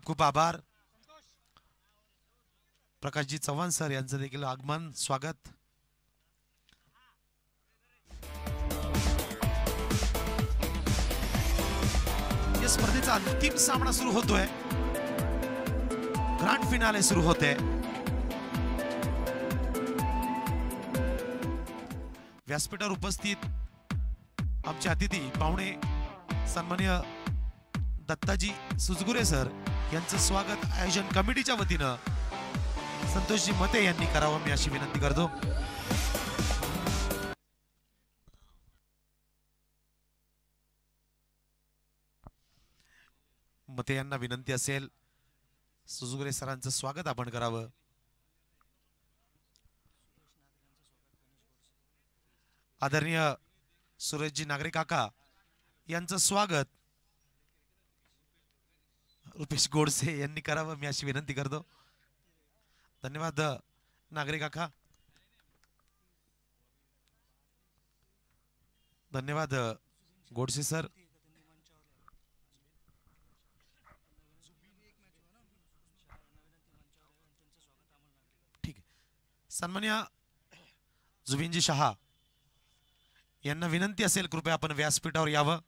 खूप आभार प्रकाशजी चव्हाण सर यांचं देखील आगमन स्वागत. या स्पर्धेचा अंतिम सामना सुरू होतोय. ग्रँड फिनाले सुरू होते. व्यासपीठावर उपस्थित आमचे अतिथी पाहुणे सन्माननीय दत्ताजी सुजगुरे सर यांचं स्वागत आयोजन कमिटीच्या वतीनं संतोषजी मते यांनी करावं मी अशी विनंती करतो. मते यांना विनंती असेल सुजगुरे सरांचं स्वागत आपण करावं. आदरणीय सुरेशजी नागरे काका यांचं स्वागत रुपेश गोडसे यांनी करावं मी अशी विनंती करतो. धन्यवाद नागरे काका. धन्यवाद गोडसे सर. ठीक आहे. सन्मान्य जुबिनजी शहा यांना विनंती असेल कृपया आपण व्यासपीठावर यावं.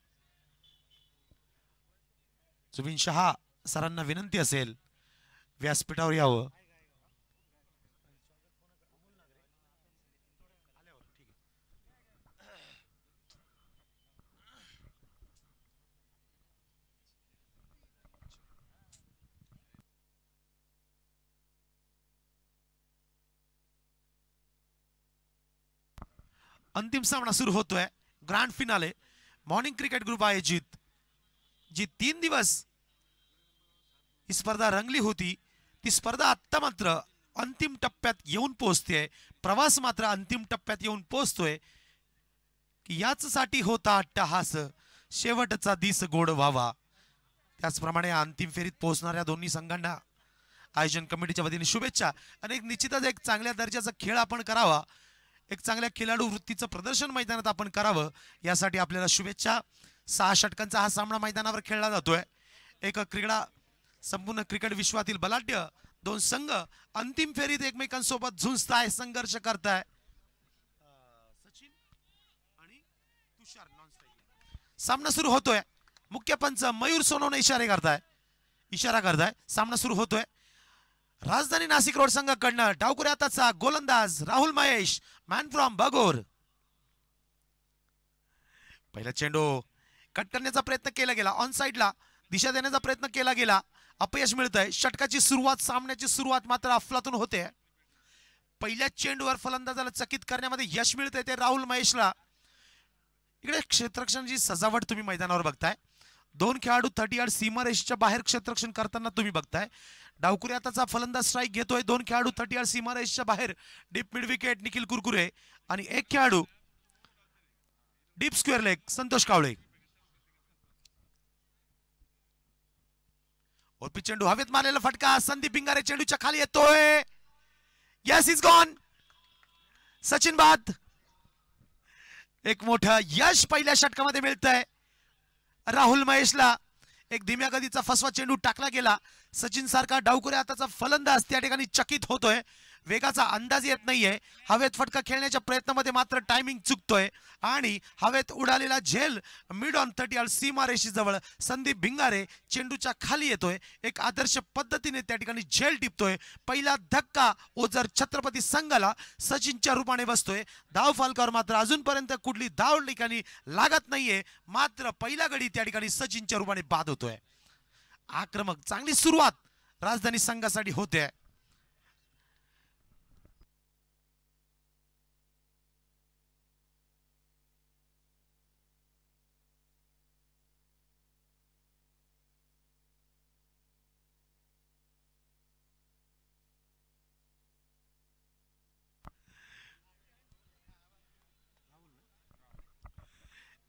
जुबिन शहा सरांना विनंती असेल व्यासपीठावर यावं. अंतिम सामना सुरू होतोय. Grand finale morning cricket group आयोजित जी 3 दिवस ही स्पर्धा रंगली होती ती स्पर्धा आत्ता मात्र अंतिम टप्प्यात येऊन पोहोचते. प्रवास मात्र अंतिम टप्प्यात येऊन पोहोचतोय की याचसाठी होता अट्टहास शेवटचा दिस गोड व्हावा. त्याचप्रमाणे अंतिम फेरीत पोहोचणाऱ्या दोन्ही संघांना आयोजन कमिटीच्या वतीने शुभेच्छा. आणि निश्चितच एक चांगल्या दर्जाचा खेळ आपण करावा. एक चांगल्या खेळाडू वृत्तीचं प्रदर्शन मैदानात आपण करावं यासाठी आपल्याला शुभेच्छा. 6 षटकांचा हा सामना मैदानावर खेळला जातोय. एक क्रीडा संपूर्ण क्रिकेट विश्वातील बलाढ्य 2 संघ अंतिम फेरीत एकमेकांसोबत झुंजताय संघर्ष करताय. सचिन आणि तुषार सामना सुरू होतोय. मुख्य पंच मयूर सोनवणे इशारा करताय. सामना सुरू होतोय. राजधानी नाशिक रोड संघाकडनं डावकुऱ्या हाताचा गोलंदाज राहुल महेश मॅन फ्रॉम बगोर. पहिला चेंडू कट करण्याचा प्रयत्न केला गेला. ऑन साइडला दिशा देण्याचा प्रयत्न केला गेला. अपयश मिळतंय. षटकाची सुरुवात सामन्याची सुरुवात मात्र अफलातून होते. पहिल्या चेंडूवर फलंदाजाला चकित करण्यामध्ये यश मिळतंय ते राहुल महेशला. इकडे क्षेत्ररक्षणाची सजावट तुम्ही मैदानावर बघताय. 2 खेळाडू 30 यार्ड सीमारेषेच्या बाहेर क्षेत्ररक्षण करताना तुम्ही बघताय. डावकुरी हाताचा फलंदाज स्ट्राईक घेतोय. 2 खेळाडू 30 यार्ड सीमारेषेच्या बाहेर deep mid wicket Nikhil Kurkure आणि 1 खेळाडू डीप स्क्वेअर लेग संतोष कावळे. ओपी चेंडू हवेत मारलेला फटका. संदीप भिंगारे चेंडूच्या खाली येतोय. Yes is gone. सचिन बाद. एक मोठं यश पहिल्या षटकामध्ये मिळतंय राहुल महेशला. एक धीम्या गतीचा फसवा चेंडू टाकला गेला. सचिन सारखा डावकुऱ्या हाताचा फलंदाज त्या ठिकाणी चकित होतोय. वेगाचा अंदाज येत नाहीये. हवेत फटका खेळण्याच्या प्रयत्नामध्ये मात्र टायमिंग चुकतोय आणि हवेत उडालेला झेल mid on 30 yard सीमारेषेजवळ Sandeep Bhingare चेंडूच्या खाली येतोय. एक आदर्श पद्धतीने त्या ठिकाणी झेल टिपतोय. पहिला धक्का ओझर छत्रपती संघाला सचिनच्या रूपाने बसतोय. धाव फलकावर मात्र अजूनपर्यंत कुठली धाव ठिकाणी लागत नाहीये. मात्र पहिला गडी त्या ठिकाणी सचिनच्या रूपाने बाद होतोय. आक्रमक चांगली सुरुवात राजधानी संघासाठी होते.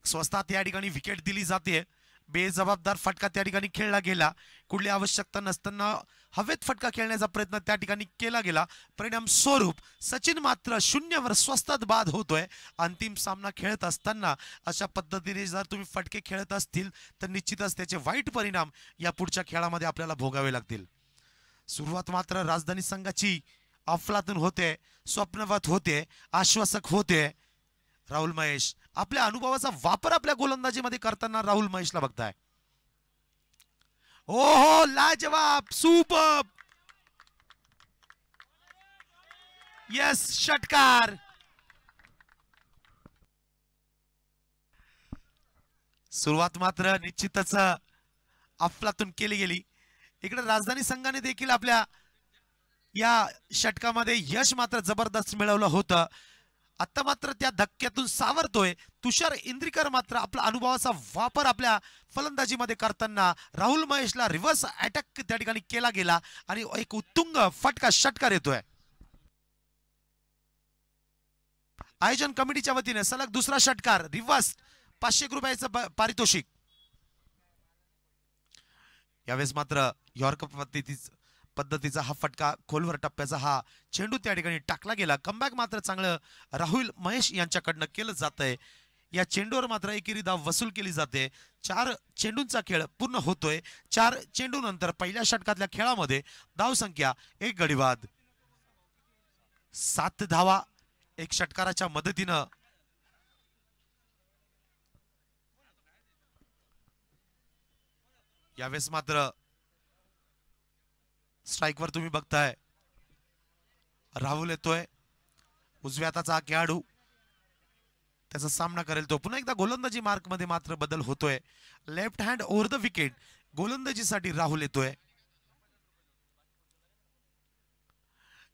स्वस्तात या ठिकाणी विकेट दिली जाते. बेजबाबदार फटका त्या ठिकाणी खेळला गेला. कुठली आवश्यकता नसताना हवेत फटका खेळण्याचा प्रयत्न त्या ठिकाणी केला गेला. परिणाम स्वरूप सचिन मात्र 0वर स्वस्तात बाद होतोय. अंतिम सामना खेळत असताना अशा पद्धतीने जर तुम्ही फटके खेळत असतील तर निश्चितच त्याचे वाईट परिणाम या पुढच्या खेळामध्ये आपल्याला भोगावे लागतील. सुरुवात मात्र राजधानी संघाची अफलातून होते, स्वप्नवत होते, आश्वासक होते. राहुल महेश आपल्या अनुभवाचा वापर आपल्या गोलंदाजीमध्ये करताना राहुल महेशला बघताय. ओहो, लाजवाब, सुपर, यस, षटकार. सुरुवात मात्र निश्चितच अफलातून केली गेली. इकडे राजधानी संघाने देखील आपल्या या षटकामध्ये यश मात्र जबरदस्त मिळवलं होतं. आता मात्र त्या धक्क्यातून सावरतोय. तुषार इंद्रिकर मात्र आपला अनुभवाचा वापर आपल्या फलंदाजीमध्ये करताना राहुल महेशला रिव्हर्स अटॅक त्या ठिकाणी केला गेला आणि एक उत्तुंग फटका षटकार येतोय. आयोजन कमिटीच्या वतीने सलग दुसरा षटकार, रिव्हर्स, 500 रुपयाचं पारितोषिक. यावेळेस मात्र यॉर्कर पद्धतीचा हा फटका, खोलवर टप्प्याचा हा चेंडू त्या ठिकाणी टाकला गेला. कमबॅक मात्र चांगलं राहुल महेश यांच्याकडनं केलं जात आहे. या चेंडूवर मात्र एकेरी धाव वसूल केली जाते. 4 चेंडूंचा खेळ पूर्ण होतोय. 4 चेंडू नंतर पहिल्या षटकातल्या खेळामध्ये धाव संख्या 1 गडी बाद. 7 धावा एक षटकाराच्या मदतीनं यावेळेस मात्र स्ट्राइकवर तुम्ही बघताय राहुल येतोय. उजव्या हाताचा हा खेळाडू त्याचा सामना करेल तो. पुन्हा एकदा गोलंदाजी मार्क मध्ये मात्र बदल होतोय. Left hand over the wicket गोलंदाजीसाठी राहुल येतोय.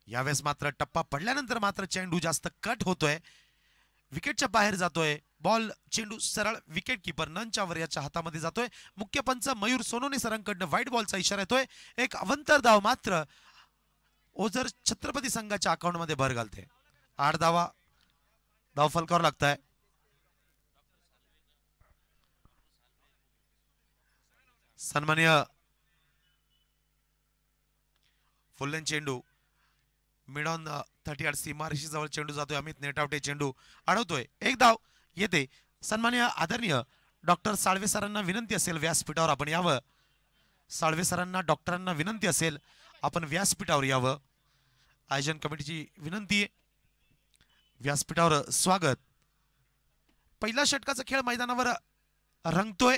यावेळेस मात्र टप्पा पडल्यानंतर मात्र चेंडू जास्त कट होतोय, विकेटच्या बाहेर जातोय. बॉल चेंडू सरळ विकेट किपर नंचावर याच्या हातामध्ये जातोय. मुख्य पंच मयूर सोनोने सरांकडनं व्हाईट बॉलचा इशारा येतोय. एक अवंतर धाव मात्र ओझर छत्रपती संघाच्या अकाउंट मध्ये भर घालते. 8 धावा धाव फलकावर लागताय. सन्माननीय फुललेन चेंडू मिड ऑन 38 सीमारेषी जवळ चेंडू जातोय. अमित नेटावटे चेंडू अडवतोय. एक धाव येते. सन्माननीय आदरणीय डॉक्टर साळवे सरांना विनंती असेल व्यासपीठावर आपण यावं. साळवे सरांना डॉक्टरांना विनंती असेल आपण व्यासपीठावर यावं. आयोजन कमिटीची विनंती आहे. व्यासपीठावर स्वागत. पहिला षटकाचा खेळ मैदानावर रंगतोय.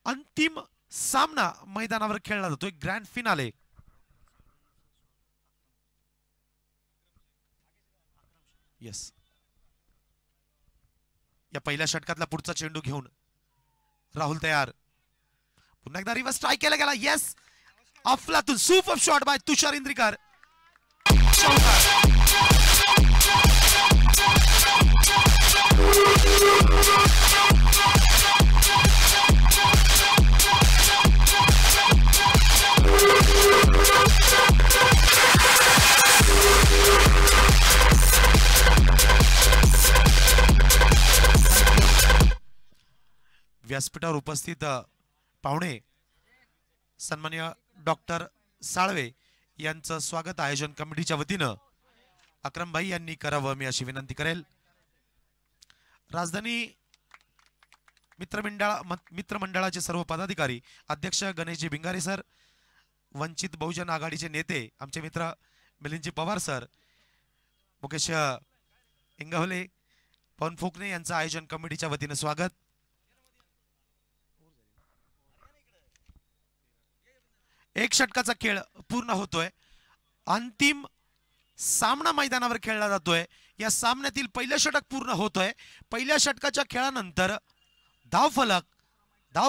अंतिम सामना मैदानावर खेळला जातोय. Grand finale. यस, या पहिल्या षटकातला पुढचा चेंडू घेऊन राहुल तयार. पुन्हा एकदा रिव्हर्स ट्राय केला गेला. येस, अफलातून सुपर शॉट बाय तुषार इंद्रिकर. व्यासपीठावर उपस्थित पाहुणे सन्माननीय डॉक्टर साळवे यांचं स्वागत आयोजन कमिटीच्या वतीनं अक्रमभाई यांनी करावं मी अशी विनंती करेल. राजधानी मित्रमंडळाचे सर्व पदाधिकारी, अध्यक्ष गणेशजी भिंगारे सर, वंचित बहुजन आघाडीचे नेते आमचे मित्र मिलिंदजी पवार सर, मुकेश इंगवले, पवन फुकणे यांचं आयोजन कमिटीच्या वतीनं स्वागत. एक षटकाचा खेळ पूर्ण होतोय. अंतिम सामना मैदानावर खेळला जातोय. या सामन्यातील पहिलं षटक पूर्ण होतोय. पहिल्या षटकाच्या खेळानंतर धाव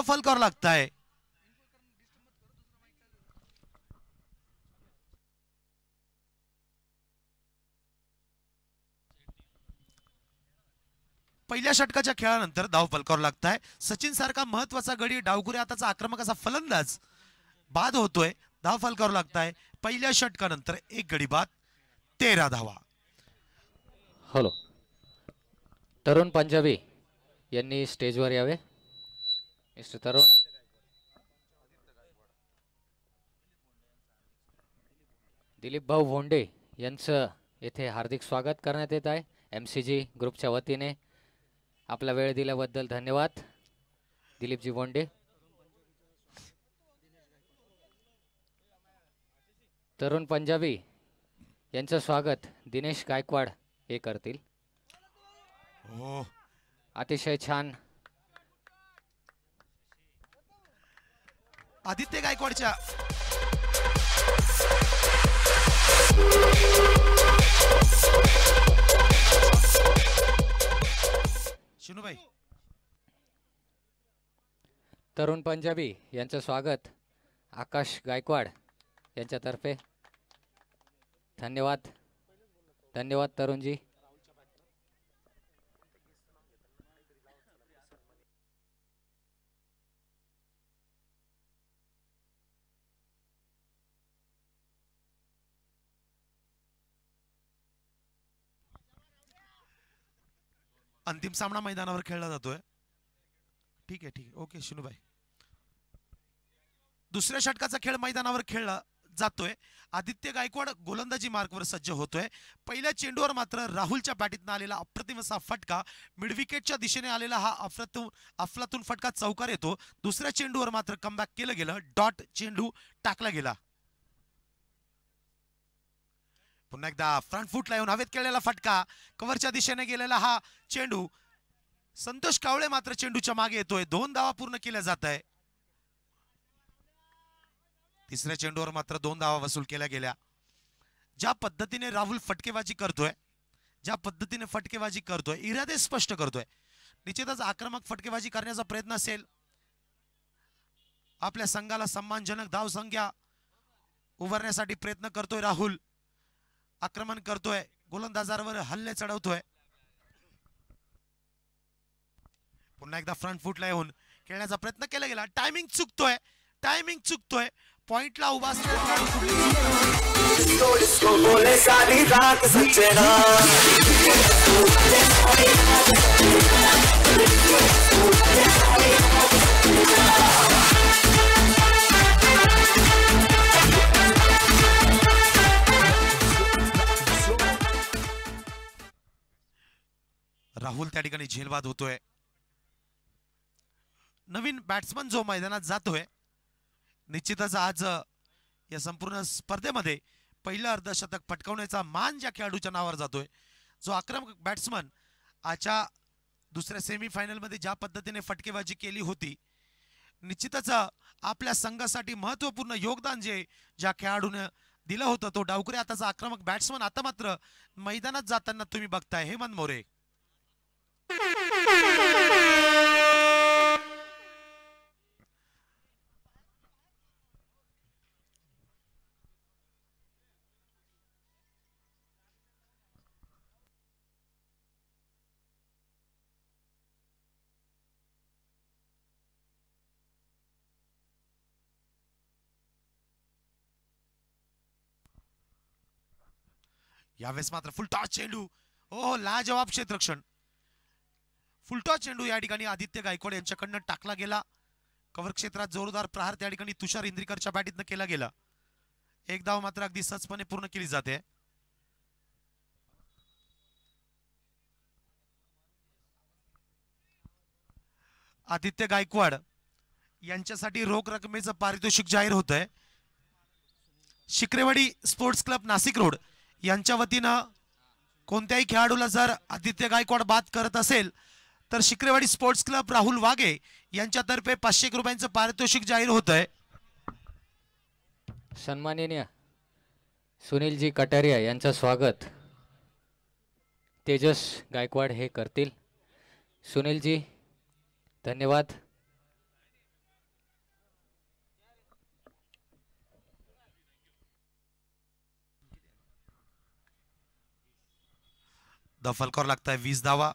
फलकावर लागताय. पहिल्या षटकाच्या खेळानंतर धाव फलकावर लागताय. सचिन सारखा महत्वाचा गडी, डावखुरी हाताचा आक्रमक असा फलंदाज बाद होतोय. धाव फलकावर लागताय. पहिल्या षटकानंतर 1 गडी बाद, 13 धावा. हॅलो, तरुण पंजाबी यांनी स्टेजवर यावे. मिस्टर तरुण. दिलीप भाऊ भोंडे यांचं येथे हार्दिक स्वागत करण्यात येत आहे MCG ग्रुपच्या वतीने. आपला वेळ दिल्याबद्दल धन्यवाद दिलीपजी भोंडे. तरुण पंजाबी यांचं स्वागत दिनेश गायकवाड हे करतील. हो, अतिशय छान. आदित्य गायकवाडच्या शिनूभाई. तरुण पंजाबी यांचं स्वागत आकाश गायकवाड यांच्यातर्फे. धन्यवाद धन्यवाद तरुणजी. अंतिम सामना मैदानावर खेळला जातोय. ठीक आहे, ठीक आहे, ओके शिनूभाई. दुसऱ्या षटकाचा खेळ मैदानावर खेळला जातोय. आदित्य गायकवाड गोलंदाजी मार्कवर सज्ज होतोय. पहिल्या चेंडूवर मात्र राहुलच्या बॅटीतनं आलेला अप्रतिम असा फटका, मिडविकेटच्या दिशेने आलेला हा अफलातून फटका चौकार येतो. दुसऱ्या चेंडूवर मात्र कमबॅक केलं गेलं, डॉट चेंडू टाकला गेला. पुन्हा एकदा फ्रंट फुटला येऊन हवेत केलेला फटका, कव्हरच्या दिशेने गेलेला हा चेंडू. संतोष कावळे मात्र चेंडूच्या मागे येतोय. 2 धावा पूर्ण केल्या जात आहे. तिसऱ्या चेंडूवर मात्र 2 धावा वसूल केल्या गेल्या. ज्या पद्धतीने राहुल फटकेबाजी करतोय, इरादे स्पष्ट करतोय. निश्चितच आक्रमक फटकेबाजी करण्याचा प्रयत्न असेल. आपल्या संघाला सन्मानजनक धाव संख्या उभारण्यासाठी प्रयत्न करतोय राहुल. आक्रमण करतोय, गोलंदाजांवर हल्ले चढवतोय. पुन्हा एकदा फ्रंट फुटला येऊन खेळण्याचा प्रयत्न केला गेला. टायमिंग चुकतोय. पॉइंटला उभा राहुल त्या ठिकाणी झेलबाद होतोय. नवीन बॅट्समन जो मैदानात जातोय, निश्चितच आज या संपूर्ण स्पर्धेमध्ये पहिलं अर्धशतक पटकावण्याचा मान ज्या खेळाडूच्या नावावर जातोय, जो आक्रमक बॅट्समन आजच्या दुसऱ्या सेमीफायनलमध्ये ज्या पद्धतीने फटकेबाजी केली होती, निश्चितच आपल्या संघासाठी महत्त्वपूर्ण योगदान ज्या खेळाडूने दिलं होतं, तो डावकरी आताचा आक्रमक बॅट्समन आता मात्र मैदानात जाताना तुम्ही बघताय हेमंत मोरे. यावेळेस मात्र फुलटॉस चेंडू, हो लाजवाब क्षेत्ररक्षण. फुलटॉस चेंडू या ठिकाणी आदित्य गायकवाड यांच्याकडनं टाकला गेला. कव्हर क्षेत्रात जोरदार प्रहार त्या ठिकाणी तुषार इंद्रिकरच्या बॅटीतनं केला गेला. एक धाव मात्र अगदी सहजपणे पूर्ण केली जाते. आदित्य गायकवाड यांच्यासाठी रोख रकमेचं पारितोषिक जाहीर होत आहे. शिक्रेवाडी स्पोर्ट्स क्लब नाशिक रोड यांच्या वतीनं कोणत्याही खेळाडूला जर आदित्य गायकवाड बाद करत असेल तर शिक्रेवाडी स्पोर्ट्स क्लब राहुल वाघे यांच्यातर्फे 500 रुपयांचं पारितोषिक जाहीर होत आहे. सन्माननीय सुनीलजी कटारिया यांचं स्वागत तेजस गायकवाड हे करतील. सुनीलजी धन्यवाद. फलकावर लागताय 20 धावा.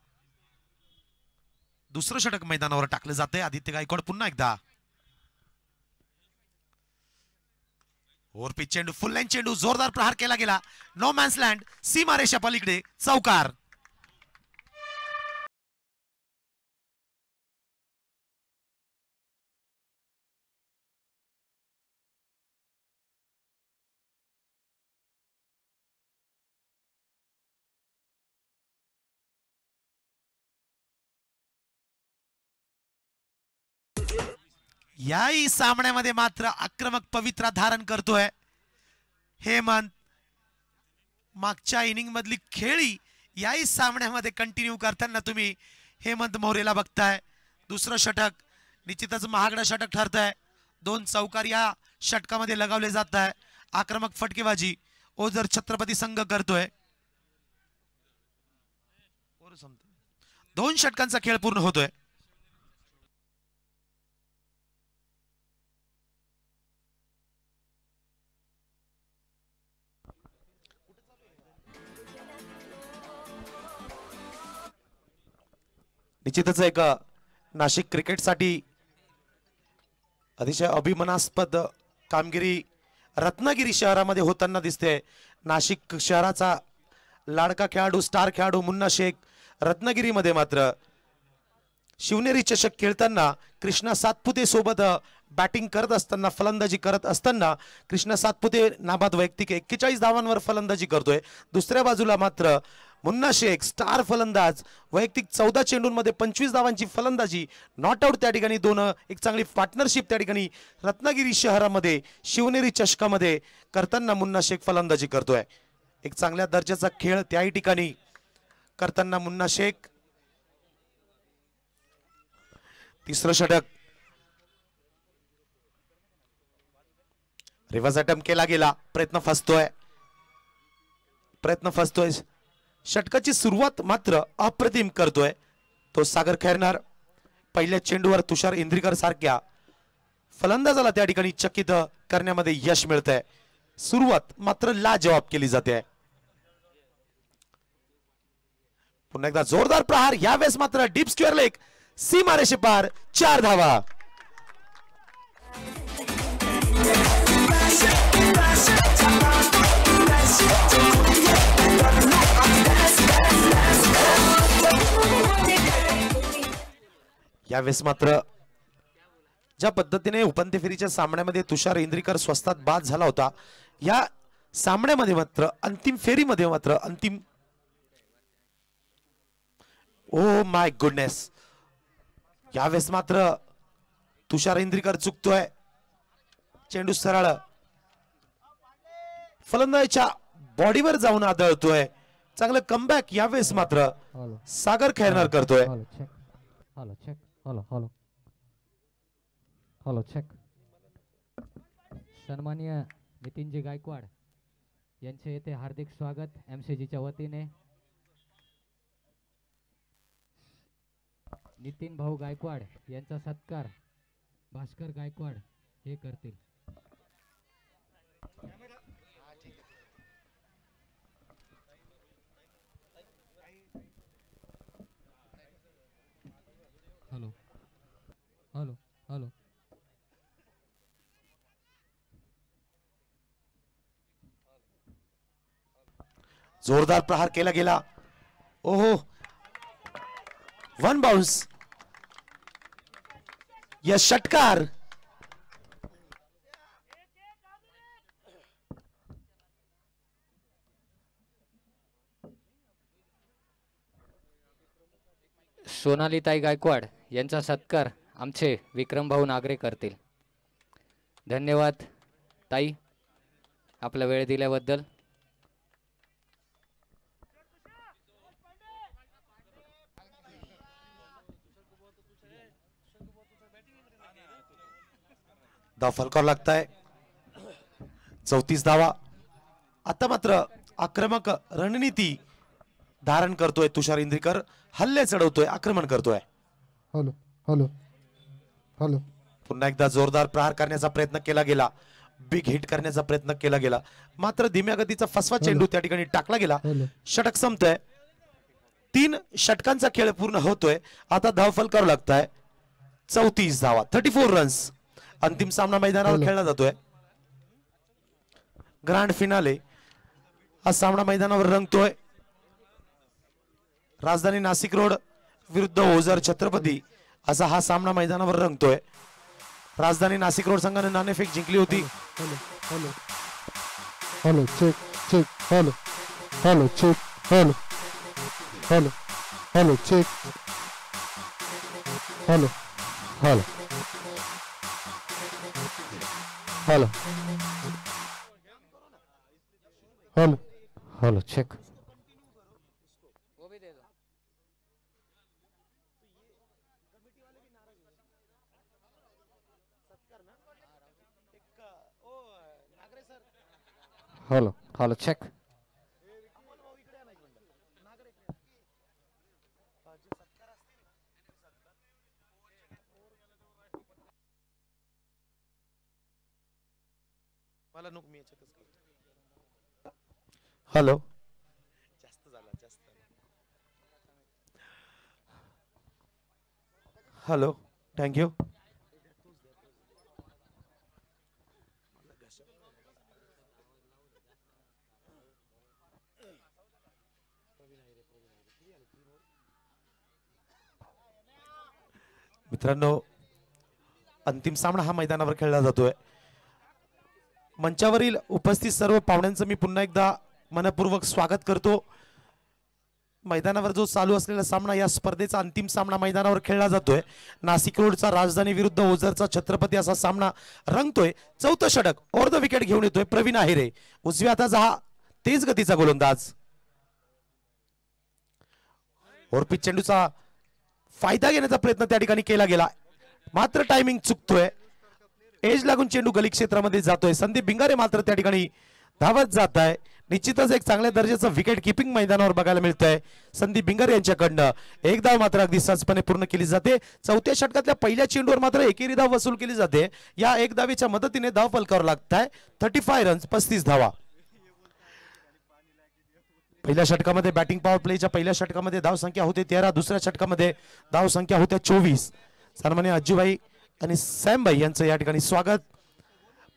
दुसरं षटक मैदानावर टाकलं जाते. आदित्य गायकवाड पुन्हा एकदा ओव्हरपिच चेंडू, फुल लाईन चेंडू, जोरदार प्रहार केला गेला. नो मॅन्स लँड, सीमारेषा पलीकडे चौकार. याही सामन्यामध्ये मात्र आक्रमक पवित्रा धारण करतोय हेमंत. मागच्या इनिंग मधली खेळी याही सामन्यामध्ये कंटिन्यू करताना तुम्ही हेमंत मोरेला बघताय. दुसरं षटक निश्चितच महागडं षटक ठरत आहे. 2 चौकार या षटकामध्ये लगावले जात आहे. आक्रमक फटकेबाजी ओझर छत्रपती संघ करतोय. 2 षटकांचा खेळ पूर्ण होतोय. निश्चितच एक नाशिक क्रिकेटसाठी अतिशय अभिमानास्पद कामगिरी रत्नागिरी शहरामध्ये होताना दिसते. नाशिक शहराचा लाडका खेळाडू स्टार खेळाडू मुन्ना शेख रत्नागिरीमध्ये मात्र शिवनेरी चषक खेळताना कृष्णा सातपुते सोबत बॅटिंग करत असताना फलंदाजी करत असताना कृष्णा सातपुते नाबाद वैयक्तिक 41 धावांवर फलंदाजी करतोय. दुसऱ्या बाजूला मात्र मुन्ना शेख स्टार फलंदाज वैयक्तिक 14 चेंडूंमध्ये 25 धावांची फलंदाजी नॉट आउट त्या ठिकाणी एक चांगली पार्टनरशिप त्या ठिकाणी रत्नागिरी शहरामध्ये शिवनेरी चषकामध्ये करताना मुन्ना शेख फलंदाजी करतोय. एक चांगल्या दर्जाचा खेळ त्याही ठिकाणी करताना मुन्ना शेख. तिसरं षटक रिव्हर्स अटेम्प्ट केला गेला. प्रयत्न फसतोय. षटकाची सुरुवात मात्र अप्रतिम करतोय तो सागर खैरनार. पहिल्या चेंडूवर तुषार इंद्रीकर सारख्या फलंदाजाला त्या ठिकाणी चकित करण्यामध्ये यश मिळतंय. सुरुवात मात्र लाजवाब केली जाते. पुन्हा एकदा जोरदार प्रहार. यावेळेस मात्र डीप स्क्वेअर लेग सीमारेषे पार 4 धावा. यावेळेस मात्र ज्या पद्धतीने उपांत्य फेरीच्या सामन्यामध्ये तुषार इंद्रीकर स्वस्तात बाद झाला होता, या सामन्यामध्ये मात्र अंतिम फेरीमध्ये मात्र ओ माय गुडनेस, यावेळेस मात्र तुषार इंद्रीकर चुकतोय. चेंडू सरळ फलंदाजाच्या बॉडीवर जाऊन आदळतोय. चांगलं कमबॅक यावेळेस मात्र सागर खैरनार करतोय. Hello check. सन्माननीय नितीनजी गायकवाड यांचे येथे हार्दिक स्वागत MCGच्या वतीने. नितीन भाऊ गायकवाड यांचा सत्कार भास्कर गायकवाड हे करतील. Hello hello hello. जोरदार प्रहार केला गेला. ओहो, 1 बाउन्स. या षटकार सोनालीताई गायकवाड यांचा सत्कार आमचे विक्रम भाऊ नागरे करतील. धन्यवाद ताई, आपला वेळ दिल्याबद्दल. धाव फलकावर लागताय. 34 धावा. आता मात्र आक्रमक रणनीती धारण करतोय तुषार इंद्रीकर. हल्ले चढवतोय, आक्रमण करतोय. Hello hello hello. पुन्हा एकदा जोरदार प्रहार करण्याचा प्रयत्न केला गेला, बिग हिट करण्याचा प्रयत्न केला गेला, मात्र धीम्या गतीचा फसवा चेंडू त्या ठिकाणी टाकला गेला. षटक संपतोय. 3 षटकांचा खेळ पूर्ण होतोय. आता धाव फलकावर लागताय. 34 धावा, 34 रन्स. अंतिम सामना मैदानावर खेळला जातोय. ग्रँड फिनाले हा सामना मैदानावर रंगतोय. राजधानी नाशिक रोड विरुद्ध ओझर छत्रपती असा हा सामना मैदानावर रंगतोय. राजधानी नाशिक रोड संघाने नाणेफेक जिंकली होती. Hello hello hello check check. Hello hello check. Hello hello hello check. Hello hello hello hello hello check. Hello hello check. मला नको मी याच्यातच करतो. हॅलो जास्त झाला जास्त. Hello thank you. मित्रांनो अंतिम सामना हा मैदानावर खेळला जातोय. मंचावरील उपस्थित सर्व पाहुण्यांचं मी पुन्हा एकदा मनपूर्वक स्वागत करतो. मैदानावर जो चालू असलेला सामना या स्पर्धेचा अंतिम सामना मैदानावर खेळला जातोय. नाशिक रोडचा राजधानी विरुद्ध ओझरचा छत्रपती असा सामना रंगतोय. चौथं षटक ओव्हर द विकेट घेऊन येतोय प्रवीण आहेरे. उजव्या हाताचा हा तेज गतीचा गोलंदाज. ओरपीच चेंडूचा फायदा घेण्याचा प्रयत्न त्या ठिकाणी केला गेला मात्र टायमिंग चुकतोय. एज लागून चेंडू गली क्षेत्रामध्ये जातोय. संदीप भिंगारे मात्र त्या ठिकाणी धावत जात आहे. निश्चितच एक चांगल्या दर्जाचं विकेट किपिंग मैदानावर बघायला मिळतंय संदीप भिंगारे यांच्याकडनं. एक धाव मात्र अगदी सहजपणे पूर्ण केली जाते. चौथ्या षटकातल्या पहिल्या चेंडूवर मात्र एकेरी धाव वसूल केली जाते. या एक धावेच्या मदतीने धाव फलकावर लागताय 35 रन्स 35 धावा. पहिल्या षटकामध्ये बॅटिंग पॉवर प्लेच्या पहिल्या षटकामध्ये धाव संख्या होते 13. दुसऱ्या षटकामध्ये धाव संख्या होत्या 24. सन्माननीय अज्जूभाई आणि सॅमभाई यांचं या ठिकाणी स्वागत.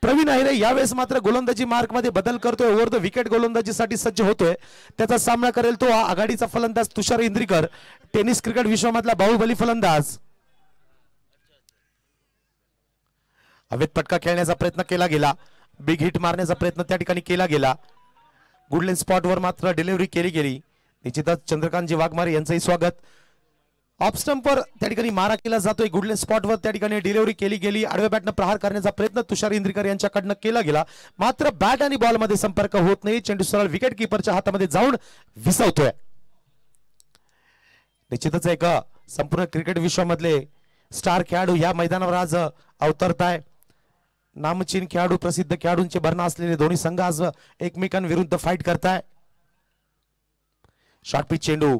प्रवीण आहेरे यावेळेस मात्र गोलंदाजी मार्क मध्ये बदल करतोय. ओव्हर द विकेट गोलंदाजीसाठी सज्ज होतोय. त्याचा सामना करेल तो आघाडीचा फलंदाज तुषार इंद्रीकर. टेनिस क्रिकेट विश्वामधला बाहुबली फलंदाज. हवेत फटका खेळण्याचा प्रयत्न केला गेला. बिग हिट मारण्याचा प्रयत्न त्या ठिकाणी केला गेला. गुडलेन स्पॉटवर मात्र डिलिव्हरी केली गेली. निश्चितच चंद्रकांतजी वाघमारे यांचंही स्वागत. ऑफ स्टंपवर त्या ठिकाणी मारा केला जातोय. गुडलेन स्पॉटवर त्या ठिकाणी डिलिव्हरी केली गेली. आडव्या बॅटनं प्रहार करण्याचा प्रयत्न तुषार इंद्रीकर यांच्याकडनं केला गेला मात्र बॅट आणि बॉल मध्ये संपर्क होत नाही. चेंडू सरळ विकेट किपरच्या हातामध्ये जाऊन विसवतोय. निश्चितच एक संपूर्ण क्रिकेट विश्वामधले स्टार खेळाडू या मैदानावर आज अवतरताय. नामचीन खेळाडू प्रसिद्ध खेळाडूंचे भरणा असलेले दोन्ही संघ आज एकमेकांविरुद्ध फाईट करताय. शॉर्ट पिच चेंडू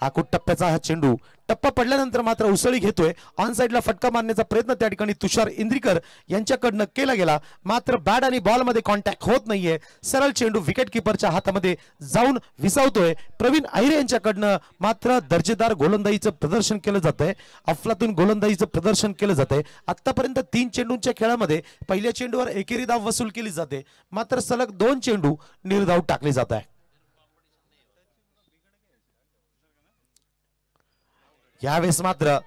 आकुट टप्प्याचा हा चेंडू टप्पा पडल्यानंतर मात्र उसळी घेतोय. ऑन साइडला फटका मारण्याचा प्रयत्न त्या ठिकाणी तुषार इंद्रीकर यांच्याकडनं केला गेला मात्र बॅट आणि बॉल मध्ये कॉन्टॅक्ट होत नाहीये. सरळ चेंडू विकेट किपरच्या हातामध्ये जाऊन विसावतोय. प्रवीण आहेरे यांच्याकडनं मात्र दर्जेदार गोलंदाजीचं प्रदर्शन केलं जातंय. अफलातून गोलंदाजीचं प्रदर्शन केलं जातंय. आतापर्यंत 3 चेंडूंच्या खेळामध्ये पहिल्या चेंडूवर एकेरी धाव वसूल केली जाते मात्र सलग 2 चेंडू निर्धाव टाकले जात आहे. यावेळेस मात्र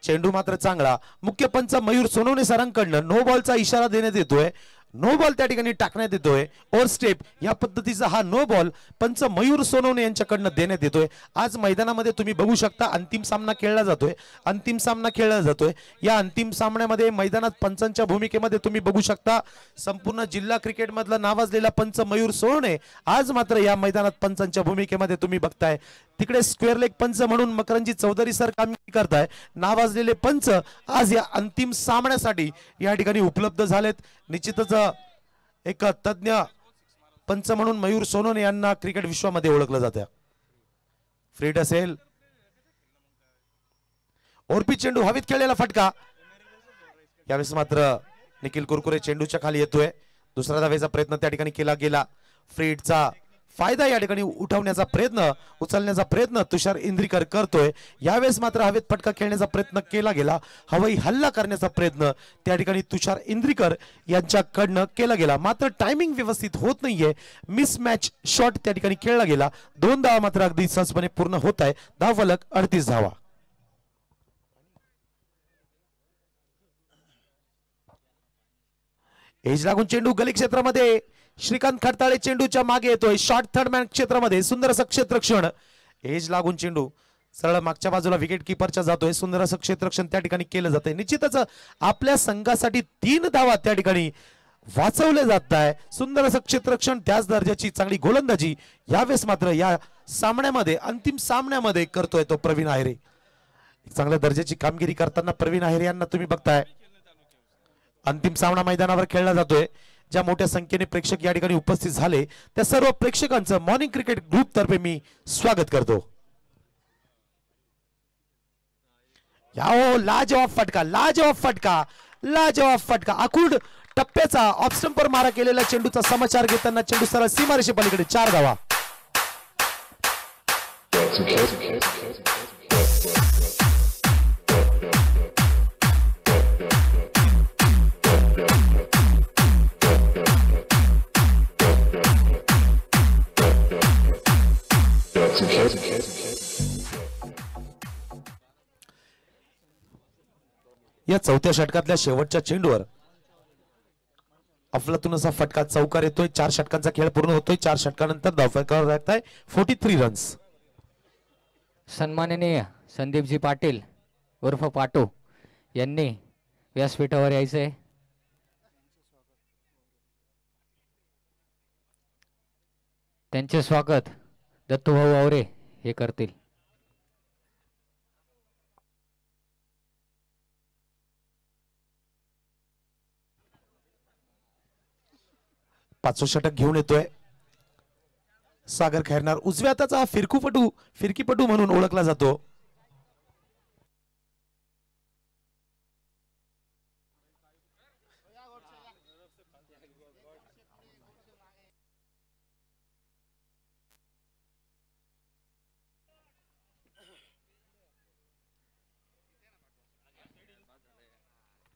चेंडू मात्र चांगला. मुख्य पंच मयूर सोनवणे सरांकडनं नो बॉलचा इशारा देण्यात येतोय. नो बॉल त्या ठिकाणी टाकण्यात येतोय. ओव्हर स्टेप या पद्धतीचा हा नो बॉल पंच मयूर सोनवणे यांच्याकडनं देण्यात येतोय. आज मैदानामध्ये तुम्ही बघू शकता अंतिम सामना खेळला जातोय. अंतिम सामना खेळला जातोय. या अंतिम सामन्यामध्ये मैदानात पंचांच्या भूमिकेमध्ये तुम्ही बघू शकता संपूर्ण जिल्हा क्रिकेट मधला नावाजलेला पंच मयूर सोनवणे आज मात्र या मैदानात पंचांच्या भूमिकेमध्ये तुम्ही बघताय. तिकडे स्क्वेअर लेग पंच म्हणून मकरंजी चौधरी सर कामगिरी करताय. नावाजलेले पंच आज या अंतिम सामन्यासाठी या ठिकाणी उपलब्ध झालेत. निश्चितच एक तज्ञ पंच म्हणून मयूर सोनवणे यांना क्रिकेट विश्वामध्ये ओळखलं जातं. फ्रीड असेल. ओरपी चेंडू हवेत खेळलेला फटका. यावेळेस मात्र निखिल कुरकुरे चेंडूच्या खाली येतोय. दुसरा धावेचा प्रयत्न त्या ठिकाणी केला गेला. फ्रीडचा फायदा या ठिकाणी उठवण्याचा प्रयत्न उचलण्याचा प्रयत्न तुषार इंद्रीकर करतोय. यावेळेस मात्र हवेत फटका खेळण्याचा प्रयत्न केला गेला. हवाई हल्ला करण्याचा प्रयत्न त्या ठिकाणी तुषार इंद्रीकर यांच्याकडनं केला गेला मात्र टायमिंग व्यवस्थित होत नाहीये. मिस मॅच शॉट त्या ठिकाणी खेळला गेला. 2 धावा मात्र अगदी सहजपणे पूर्ण होत आहे. धावफलक 38 धावा. एज लागून चेंडू गली क्षेत्रामध्ये श्रीकांत खडताळे चेंडूच्या मागे येतोय. शॉर्ट थर्ड मॅन क्षेत्रामध्ये सुंदर असं क्षेत्ररक्षण. एज लागून चेंडू सरळ मागच्या बाजूला विकेट किपरच्या जातोय. सुंदर असं क्षेत्ररक्षण त्या ठिकाणी केलं जातंय. निश्चितच आपल्या संघासाठी 3 धावा त्या ठिकाणी वाचवले जात आहे. सुंदर असं क्षेत्ररक्षण, त्याच दर्जाची चांगली गोलंदाजी यावेळेस मात्र या सामन्यामध्ये, अंतिम सामन्यामध्ये करतोय तो प्रवीण आहेरे. चांगल्या दर्जाची कामगिरी करताना प्रवीण आहेरे यांना तुम्ही बघताय. अंतिम सामना मैदानावर खेळला जातोय. ज्या मोठ्या संख्येने प्रेक्षक या ठिकाणी उपस्थित झाले त्या सर्व प्रेक्षकांचं मॉर्निंग क्रिकेट ग्रुप तर्फे मी स्वागत करतो. लाजवाब फटका, लाजवाब फटका, लाजवाब फटका. आखूड टप्प्याचा ऑफ स्टंपवर मारा केलेला चेंडूचा समाचार घेताना चेंडू सरळ सीमारेषे पलीकडे 4 धावा. या चौथ्या षटकातल्या शेवटच्या चेंडूवर अफलातून असा फटका चौकार येतोय. 4 षटकांचा खेळ पूर्ण होतोय. 4 षटकानंतर धावफलकावर लागताय 43 रन्स. सन्माननीय संदीपजी पाटील उर्फ पाटू यांनी व्यासपीठावर यायचंय. त्यांचे स्वागत दत्तूभाऊ आवरे हे करतील. पाचवं षटक घेऊन येतोय सागर खैरनार. उजव्या हाताचा फिरकीपटू म्हणून ओळखला जातो.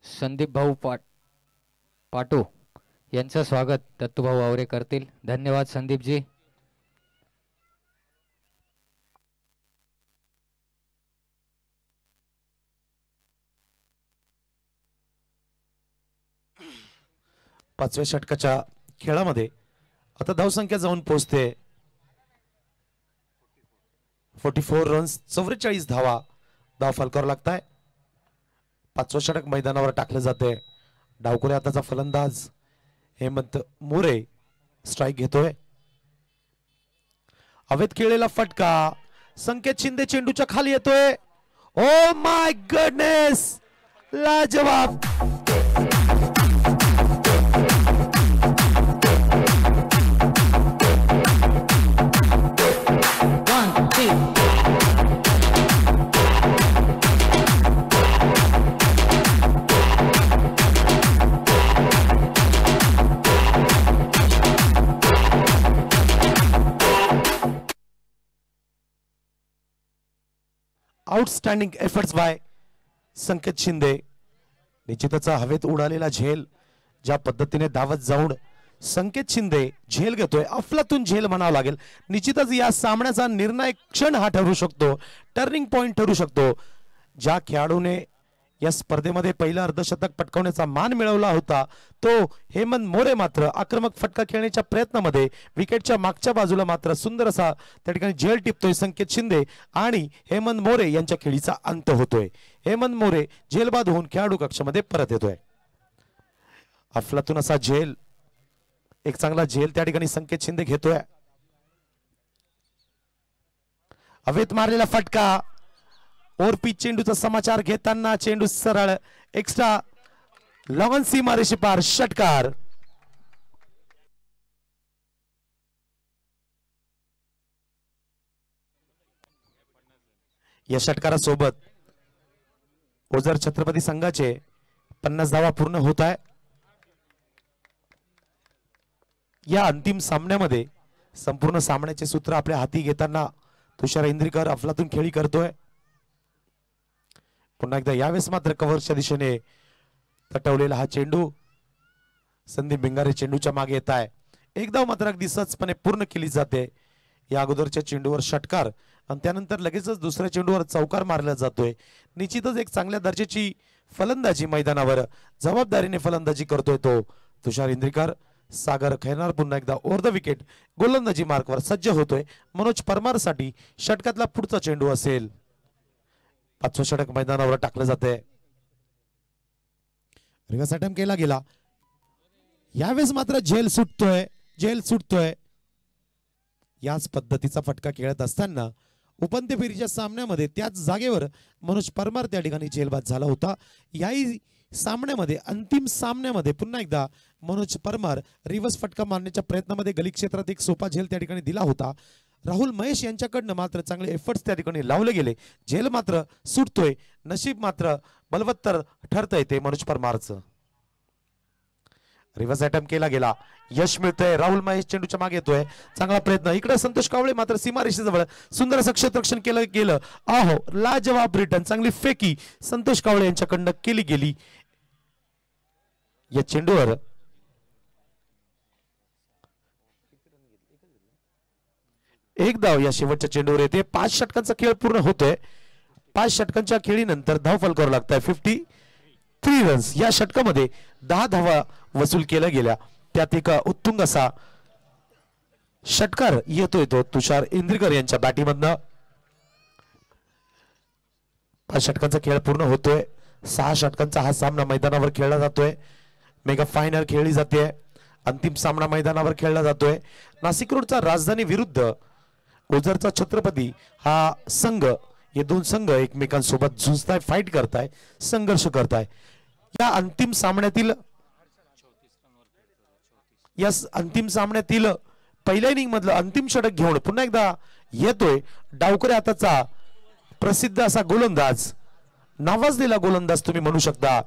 संदीप भाऊ पाटू यांचं स्वागत दत्तूभाऊ आवरे करतील. धन्यवाद संदीपजी. पाचव्या षटकाच्या खेळामध्ये आता धावसंख्या जाऊन पोहोचते 44 रन्स, 44 धावा धाव फलकावर लागताय. पाचवं षटक मैदानावर टाकलं जाते. डावखुऱ्या हाताचा फलंदाज हेमंत मोरे स्ट्राइक घेतोय. हवेत खेळलेला फटका संकेत शिंदे चेंडूच्या खाली येतोय. ओ माय गडनेस, लाजवाब. आउटस्टँडिंग एफर्ट्स बाय संकेत शिंदे. निश्चितच हवेत उडालेला झेल ज्या पद्धतीने धावत जाऊन संकेत शिंदे झेल घेतोय, अफलातून झेल म्हणावं लागेल. निश्चितच या सामन्याचा निर्णायक क्षण हा ठरू शकतो, टर्निंग पॉइंट ठरू शकतो. ज्या खेळाडूने या स्पर्धेमध्ये पहिला अर्धशतक पटकावण्याचा मान मिळवला होता तो हेमंत मोरे मात्र आक्रमक फटका खेळण्याच्या प्रयत्नामध्ये विकेटच्या मागच्या बाजूला मात्र सुंदर असा त्या ठिकाणी झेल टिपतोय संकेत शिंदे आणि हेमंत मोरे यांच्या खेळीचा अंत होतोय. हेमंत मोरे झेलबाद होऊन खेळाडू कक्षामध्ये परत येतोय. अफलातून असा झेल, एक चांगला झेल त्या ठिकाणी संकेत शिंदे घेतोय. हवेत मारलेला फटका, ओरपी चेंडूचा समाचार घेताना चेंडू सरळ एक्स्ट्रा लॉंग सीमारेषे पार षटकार. या षटकारासोबत ओझर छत्रपती संघाचे 50 धावा पूर्ण होत आहे. या अंतिम सामन्यामध्ये संपूर्ण सामन्याचे सूत्र आपल्या हाती घेताना तुषार इंद्रीकर अफलातून खेळी करतोय. पुन्हा एकदा यावेळेस मात्र कव्हरच्या दिशेने तटवलेला हा चेंडू संदीप भिंगारे चेंडूच्या मागे येत आहे. एकदा मात्र अगदी सहजपणे पूर्ण केली जाते. या अगोदरच्या चेंडूवर षटकार आणि त्यानंतर लगेचच दुसऱ्या चेंडूवर चौकार मारला जातोय. निश्चितच एक चांगल्या दर्जाची फलंदाजी मैदानावर जबाबदारीने फलंदाजी करतोय तो तुषार इंद्रीकर. सागर खैरनार पुन्हा एकदा ओव्हर द विकेट गोलंदाजी मार्कवर सज्ज होतोय. मनोज परमार साठी षटकातला पुढचा चेंडू असेल. पाचवं षटक मैदानावर टाकलं जाते. रिव्हर्स अटेम्प्ट केला गेला. यावेळेस मात्र झेल सुटतोय. याच पद्धतीचा फटका खेळत असताना उपांत्य फेरीच्या सामन्यामध्ये त्याच जागेवर मनोज परमार त्या ठिकाणी झेलबाद झाला होता. याही सामन्यामध्ये अंतिम सामन्यामध्ये पुन्हा एकदा मनोज परमार रिव्हर्स फटका मारण्याच्या प्रयत्नामध्ये गली क्षेत्रात एक सोपा झेल त्या ठिकाणी दिला होता. राहुल महेश यांच्याकडनं मात्र चांगले एफर्ट्स त्या ठिकाणी लावले गेले. झेल मात्र सुटतोय. नशीब मात्र बलवत्तर ठरतंय ते मनोज परमारचं. रिव्हर्स अटेम्प्ट केला गेला. यश मिळतंय. राहुल महेश चेंडूच्या मागे येतोय. चांगला प्रयत्न. इकडे संतोष कावळे मात्र सीमारेषेजवळ सुंदर असं क्षेत्ररक्षण केलं गेलं. आहो लाजवाब रिटर्न. चांगली फेकी संतोष कावळे यांच्याकडनं केली गेली. या चेंडूवर एक धाव या शेवटच्या चेंडूवर येते. 5 षटकांचा खेळ पूर्ण होतोय. 5 षटकांच्या खेळीनंतर धाव फलकावर लागत आहे 53 रन्स. या षटकामध्ये 10 धावा वसूल केल्या गेल्या. त्यात एक उत्तुंग असा षटकार येतोय तो तुषार इंद्रिकर यांच्या बॅटिंगमधनं. 5 षटकांचा खेळ पूर्ण होतोय. 6 षटकांचा हा सामना मैदानावर खेळला जातोय. मेगा फायनल खेळली जाते. अंतिम सामना मैदानावर खेळला जातोय. नाशिक रोडचा राजधानी विरुद्ध ओझरचा छत्रपती हा संघ, हे दोन संघ एकमेकांसोबत झुंजताय, फाईट करताय, संघर्ष करताय. या अंतिम सामन्यातील पहिल्या इनिंग मधलं अंतिम षटक घेऊन पुन्हा एकदा येतोय डावकरी हाताचा प्रसिद्ध असा गोलंदाज, नावाजलेला गोलंदाज तुम्ही म्हणू शकता.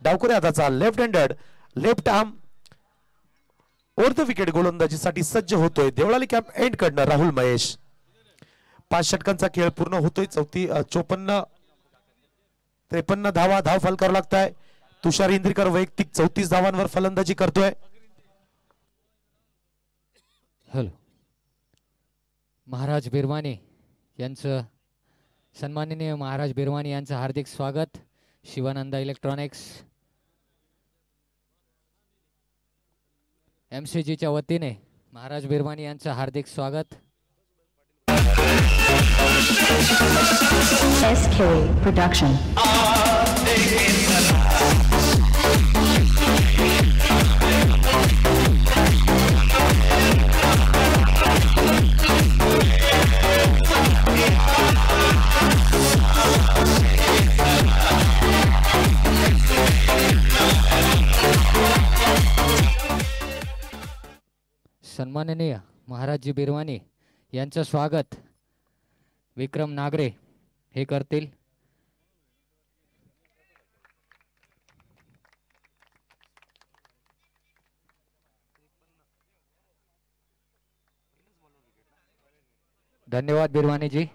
डावकरी हाताचा left handed, left arm over the wicket गोलंदाजीसाठी सज्ज होतोय देवळाली कॅम्प एंड कडनं राहुल महेश. 5 षटकांचा खेळ पूर्ण होतोय. 53 धावा धाव फलकावर लागताय. तुषार इंद्रिकर वैयक्तिक 34 धावांवर फलंदाजी करतोय. हॅलो, महाराज बिरवानी यांचं, सन्माननीय महाराज बिरवानी यांचं हार्दिक स्वागत. शिवानंदा इलेक्ट्रॉनिक्स MCGच्या वतीने महाराज बिरवानी यांचं हार्दिक स्वागत. SK Production. सन्माननीय महाराजजी बिरवानी यांचं स्वागत विक्रम नागरे हे करतील. धन्यवाद बिरवानी जी.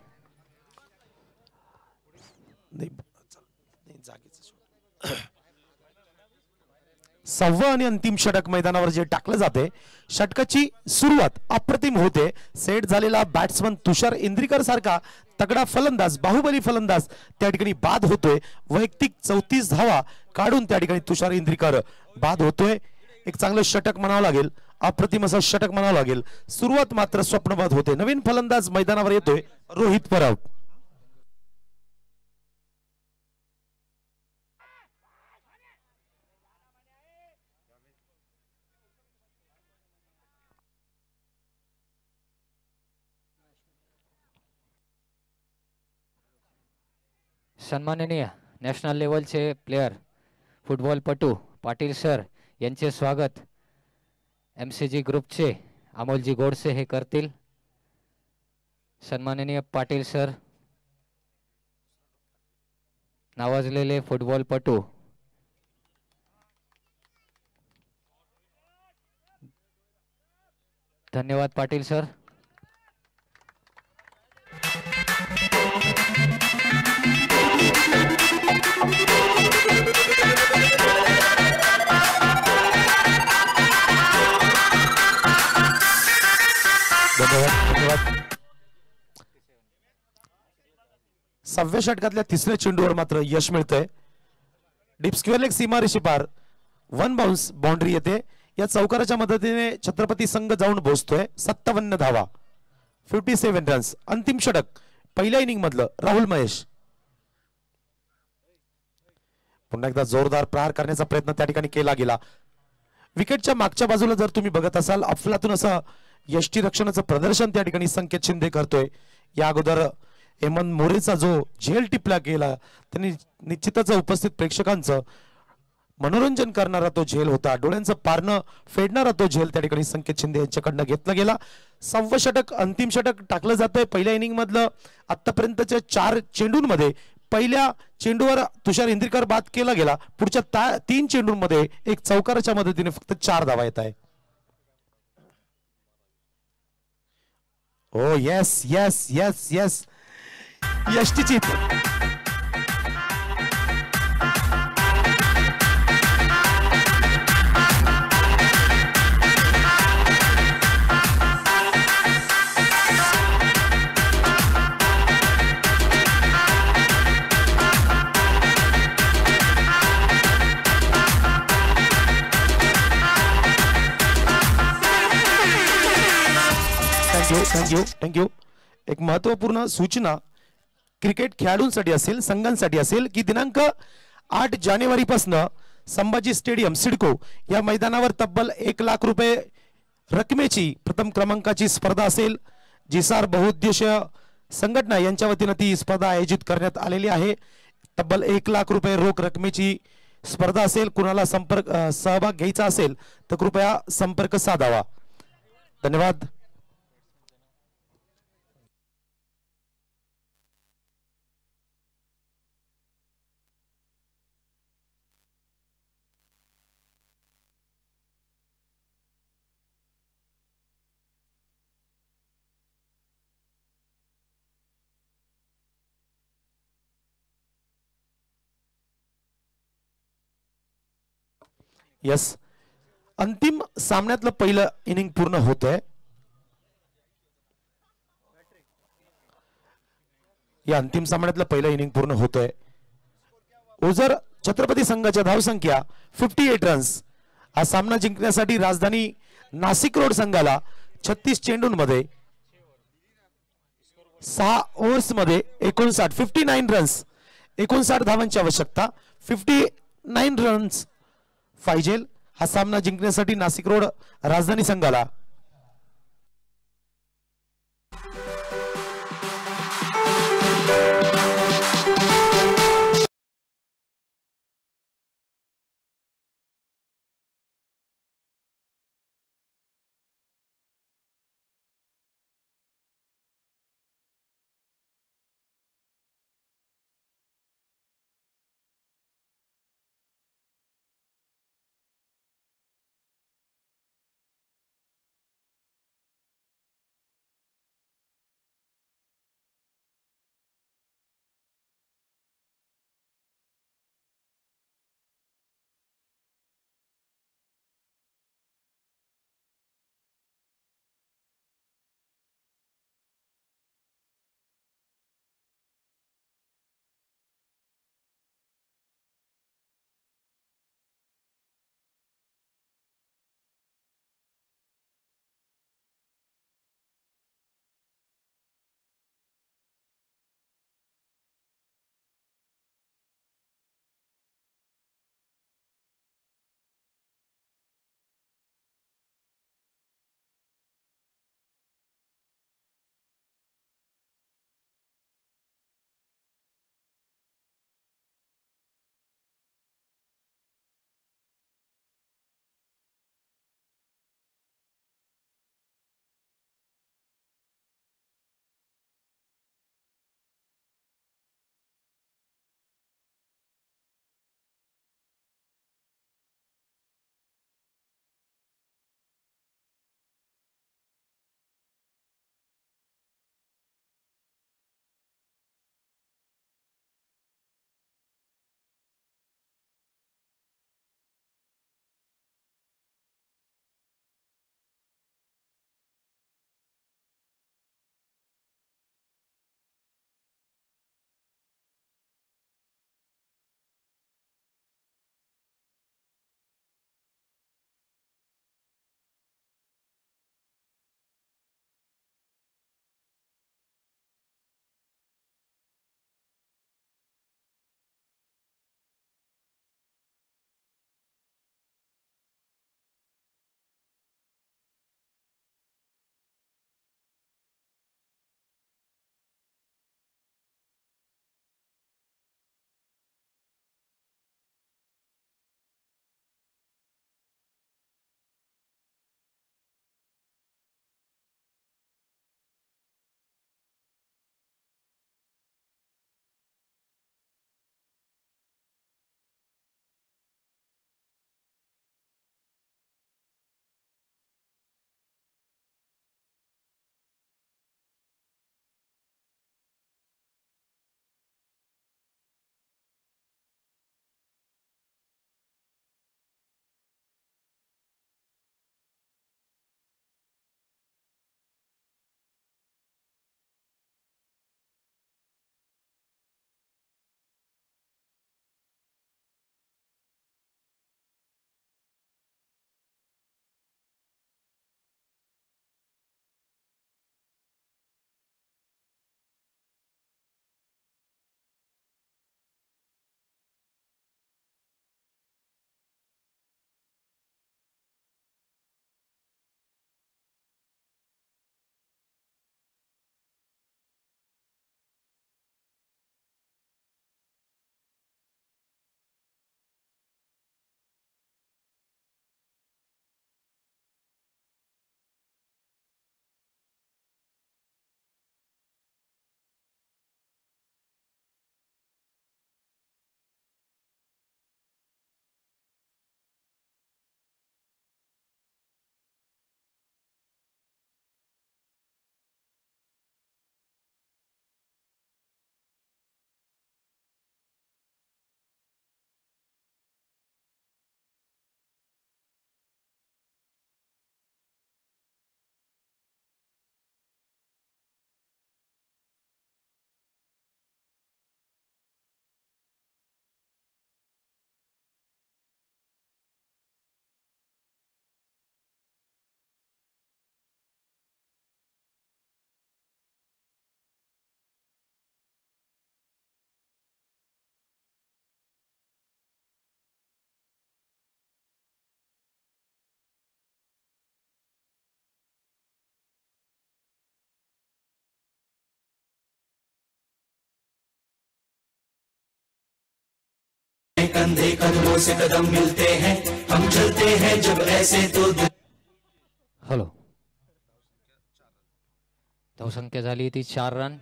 सहावं आणि अंतिम षटक मैदानावर जे टाकलं जाते, षटकाची सुरुवात अप्रतिम होते. सेट झालेला बॅट्समन तुषार इंद्रिकर सारखा तगडा फलंदाज, बाहुबली फलंदाज त्या ठिकाणी बाद होतोय. वैयक्तिक 34 धावा काढून त्या ठिकाणी तुषार इंद्रिकर बाद होतोय. एक चांगलं षटक म्हणावं लागेल, अप्रतिम असं षटक म्हणावं लागेल. सुरुवात मात्र स्वप्नबाद होते. नवीन फलंदाज मैदानावर येतोय रोहित परब. सन्माननीय नॅशनल लेवलचे प्लेयर फुटबॉलपटू पाटील सर यांचे स्वागत MCG ग्रुपचे अमोलजी गोडसे हे करतील. सन्माननीय पाटील सर, नावाजलेले फुटबॉलपटू, धन्यवाद पाटील सर. धन्यवाद. 6व्या षटकातल्या 3ऱ्या चेंडूवर मात्र यश मिळतंय. डीप स्क्वेअर लेग सीमारेषे पार 1 बाउन्स बाउंड्री येते. या चौकाराच्या मदतीने छत्रपती संघ जाऊन पोहोचतोय. 57 धावा, 57 रन्स. अंतिम षटक पहिल्या इनिंग मधलं राहुल महेश. पुन्हा एकदा जोरदार प्रहार करण्याचा प्रयत्न त्या ठिकाणी केला गेला. विकेटच्या मागच्या बाजूला जर तुम्ही बघत असाल अफलातून असं यष्टीरक्षणाचं प्रदर्शन त्या ठिकाणी संकेत शिंदे करतोय. या अगोदर हेमंत मोरेचा जो झेल टिपला गेला त्यांनी निश्चितच उपस्थित प्रेक्षकांचं मनोरंजन करणारा तो झेल होता. डोळ्यांचं पारणं फेडणारा तो झेल त्या ठिकाणी संकेत शिंदे यांच्याकडनं घेतला गेला. 6वं षटक अंतिम षटक टाकलं जातंय. पहिल्या इनिंग मधलं आतापर्यंतच्या 4 चेंडूंमध्ये पहिल्या चेंडूवर तुषार इंद्रिकर बाद केला गेला. पुढच्या 3 चेंडूंमध्ये एक चौकाराच्या मदतीने फक्त 4 धावा येत आहे. Oh yes yes yes yes यष्टीचित थँक्यू. एक महत्वपूर्ण सूचना क्रिकेट खेळाडूंसाठी असेल संघांसाठी असेल की दिनांक 8 जानेवारी पासून संभाजी स्टेडियम सिडको या मैदानावर तब्बल 1 लाख रुपये रकमेची प्रथम क्रमांकाची स्पर्धा असेल. जिसार बहुउद्देशीय संघटना यांच्या वतीने ती स्पर्धा आयोजित करण्यात आलेली आहे. तब्बल 1 लाख रुपये रोख रकमेची स्पर्धा असेल. कुणाला सहभाग घ्यायचा असेल तर कृपया संपर्क साधावा. धन्यवाद. यस अंतिम सामन्यातलं पहिलं इनिंग पूर्ण होतंय. या अंतिम सामन्यातलं पहिलं इनिंग पूर्ण होतंय. ओझर छत्रपती संघाच्या धावसंख्या 58 रन्स. हा सामना जिंकण्यासाठी राजधानी नाशिक रोड संघाला 36 चेंडूंमध्ये 6 ओव्हर्स मध्ये 59 रन्स 59 धावांची आवश्यकता. 59 रन्स पाहिजे हा सामना जिंकण्यासाठी नाशिक रोड राजधानी संघाला. कंधे कदमों से कदम मिलते हैं, हम चलते हैं जब ऐसे तो हॅलो, धावसंख्या झाली ती 4 रन.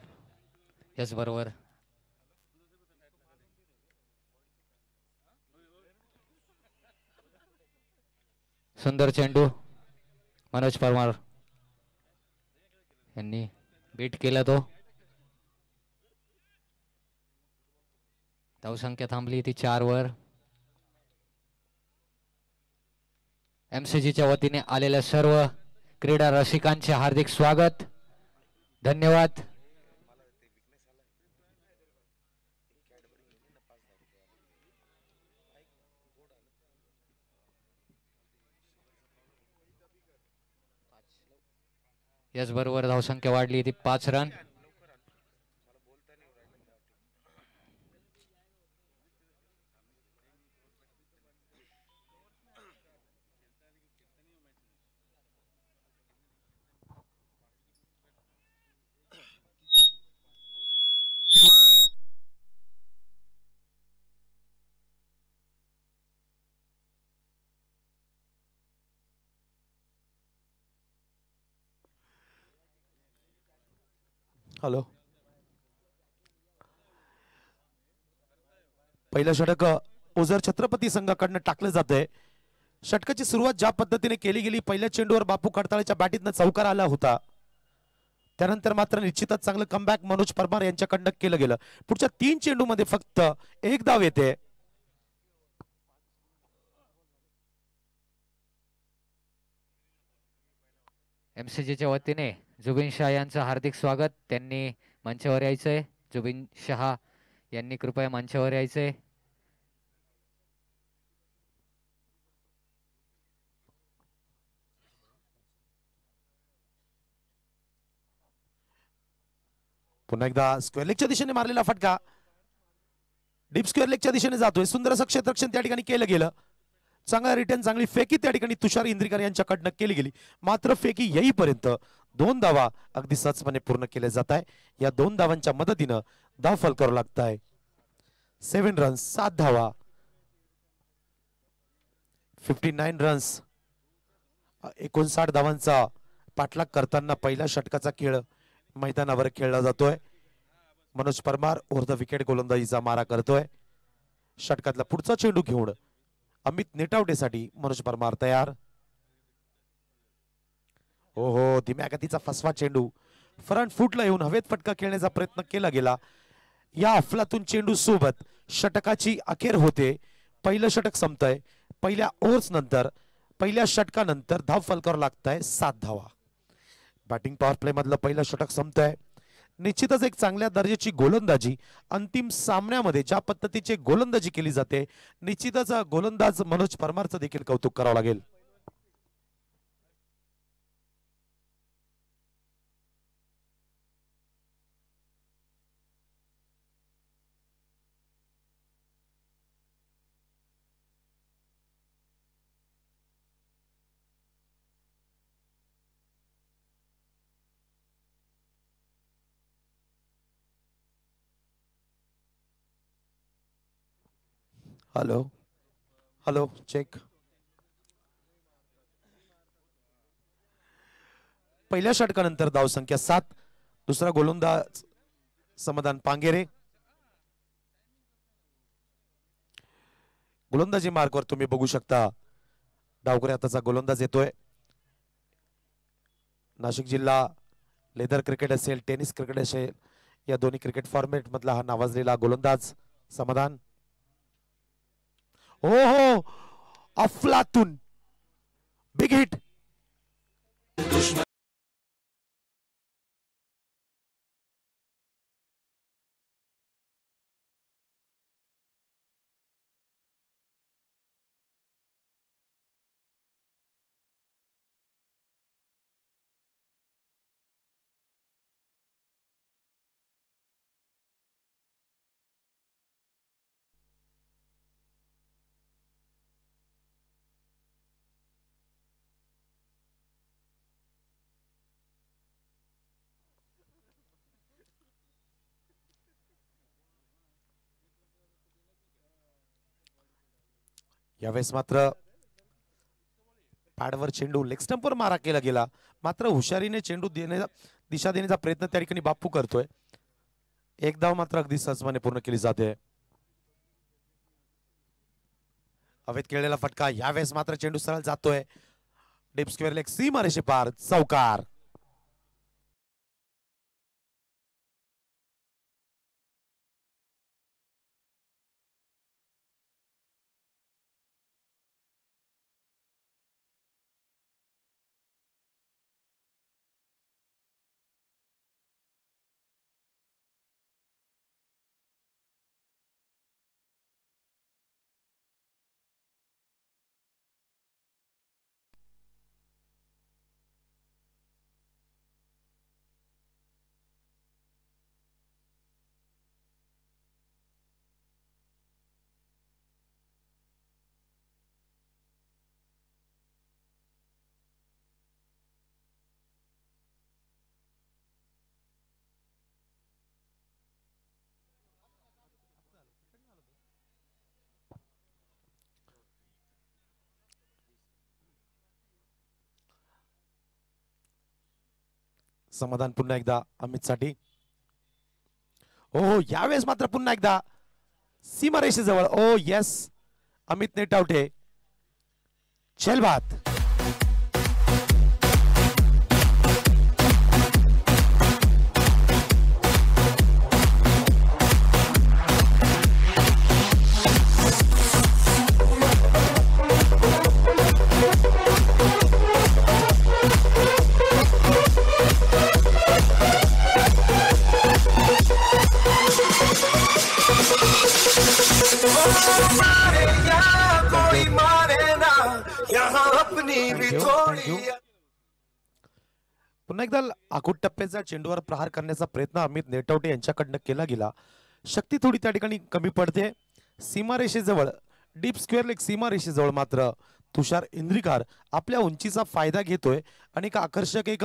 याचबरोबर सुंदर चेंडू मनोज परमार यांनी बीट केला. तो धावसंख्या थांबली ती 4 वर. एमसीजीच्या वतीने आलेल्या सर्व क्रीडा रसिकांचे हार्दिक स्वागत, धन्यवाद. याचबरोबर धावसंख्या वाढली ती 5 रन. हॅलो, पहिलं षटक ओझर छत्रपती संघाकडनं टाकलं जातंय. षटकाची सुरुवात ज्या पद्धतीने केली गेली, पहिल्या चेंडूवर बापू खडताळेच्या बॅटीतनं चौकार आला होता. त्यानंतर मात्र निश्चितच चांगलं कमबॅक मनोज परमार यांच्याकडनं केलं गेलं. पुढच्या 3 चेंडूमध्ये फक्त 1 धाव येते. एमसीजीच्या वतीने जुबिन शाह यांचं हार्दिक स्वागत. त्यांनी मंचावर यायचंय. जुबिन शाह यांनी कृपया मंचावर यायचंय. पुन्हा एकदा स्क्वेअर लेगच्या दिशेने मारलेला फटका डीप स्क्वेअर लेगच्या दिशेने जातोय. सुंदर असं क्षेत्ररक्षण त्या ठिकाणी केलं गेलं. चांगला रिटर्न, चांगली फेकी त्या ठिकाणी तुषार इंद्रिकर यांच्याकडनं केली गेली. मात्र फेकी येईपर्यंत 2 धावा अगदी सहजपणे पूर्ण केले जात आहे. या 2 धावांच्या मदतीनं धाव फलकावं लागत आहे. 7 रन्स, 7 धावा, 59 रन्स. 59 धावांचा पाठलाग करताना पहिल्या षटकाचा खेळ मैदानावर खेळला जातोय. Manoj Parmar over the wicket गोलंदाजीचा मारा करतोय. षटकातला पुढचा चेंडू घेऊन अमित नेटावटेसाठी मनोज परमार तयार. हो, धीम्या गतीचा फसवा चेंडू फ्रंट फुटला येऊन हवेत फटका खेळण्याचा प्रयत्न केला गेला. या अफलातून चेंडू सोबत षटकाची अखेर होते. पहिलं षटक संपतंय. पहिल्या ओव्हर्स नंतर, पहिल्या षटकानंतर धाव फलकावर लागतंय 7 धावा. बॅटिंग पॉवर प्ले मधलं पहिलं षटक संपतंय. निश्चितच एक चांगल्या दर्जाची गोलंदाजी अंतिम सामन्यामध्ये ज्या पद्धतीची गोलंदाजी केली जाते, निश्चितच गोलंदाज मनोज परमारचं देखील कौतुक करावं लागेल. Hello, hello, check. पहिल्या षटकानंतर धाव संख्या 7. दुसरा गोलंदाज समाधान पांगेरे. गोलंदाजी मार्कवर तुम्ही बघू शकता डावकरी आताचा गोलंदाज येतोय. नाशिक जिल्हा लेदर क्रिकेट असेल, टेनिस क्रिकेट असेल, या दोन्ही क्रिकेट फॉर्मॅट मधला हा नावाजलेला गोलंदाज समाधान. हो, अफलातून बिग हिट. यावेळेस मात्र पॅडवर चेंडू लेग स्टंपवर मारा केला गेला, मात्र हुशारीने चेंडू दिशा देण्याचा प्रयत्न त्या ठिकाणी बाप्पू करतोय. एक धाव मात्र अगदी सहजपणे पूर्ण केली जाते. हवेत खेळलेला फटका, यावेळेस मात्र चेंडू सरळ जातोय डीप स्क्वेअर लेग, सीमारेषे पार, चौकार. समाधान पुन्हा एकदा अमित साठी. हो, यावेळेस मात्र पुन्हा एकदा सीमारेषेजवळ. ओ येस, अमित नेटावटे, झेलबाद. पुन्हा एकदा आखूट टप्प्याचा चेंडूवर प्रहार करण्याचा प्रयत्न अमित नेटवटे यांच्याकडनं केला गेला. शक्ती थोडी त्या ठिकाणी कमी पडते. सीमारेषेजवळ डीप स्क्वेअर लेग सीमारेषेजवळ मात्र तुषार इंद्रिकार आपल्या उंचीचा फायदा घेतोय आणि एक आकर्षक एक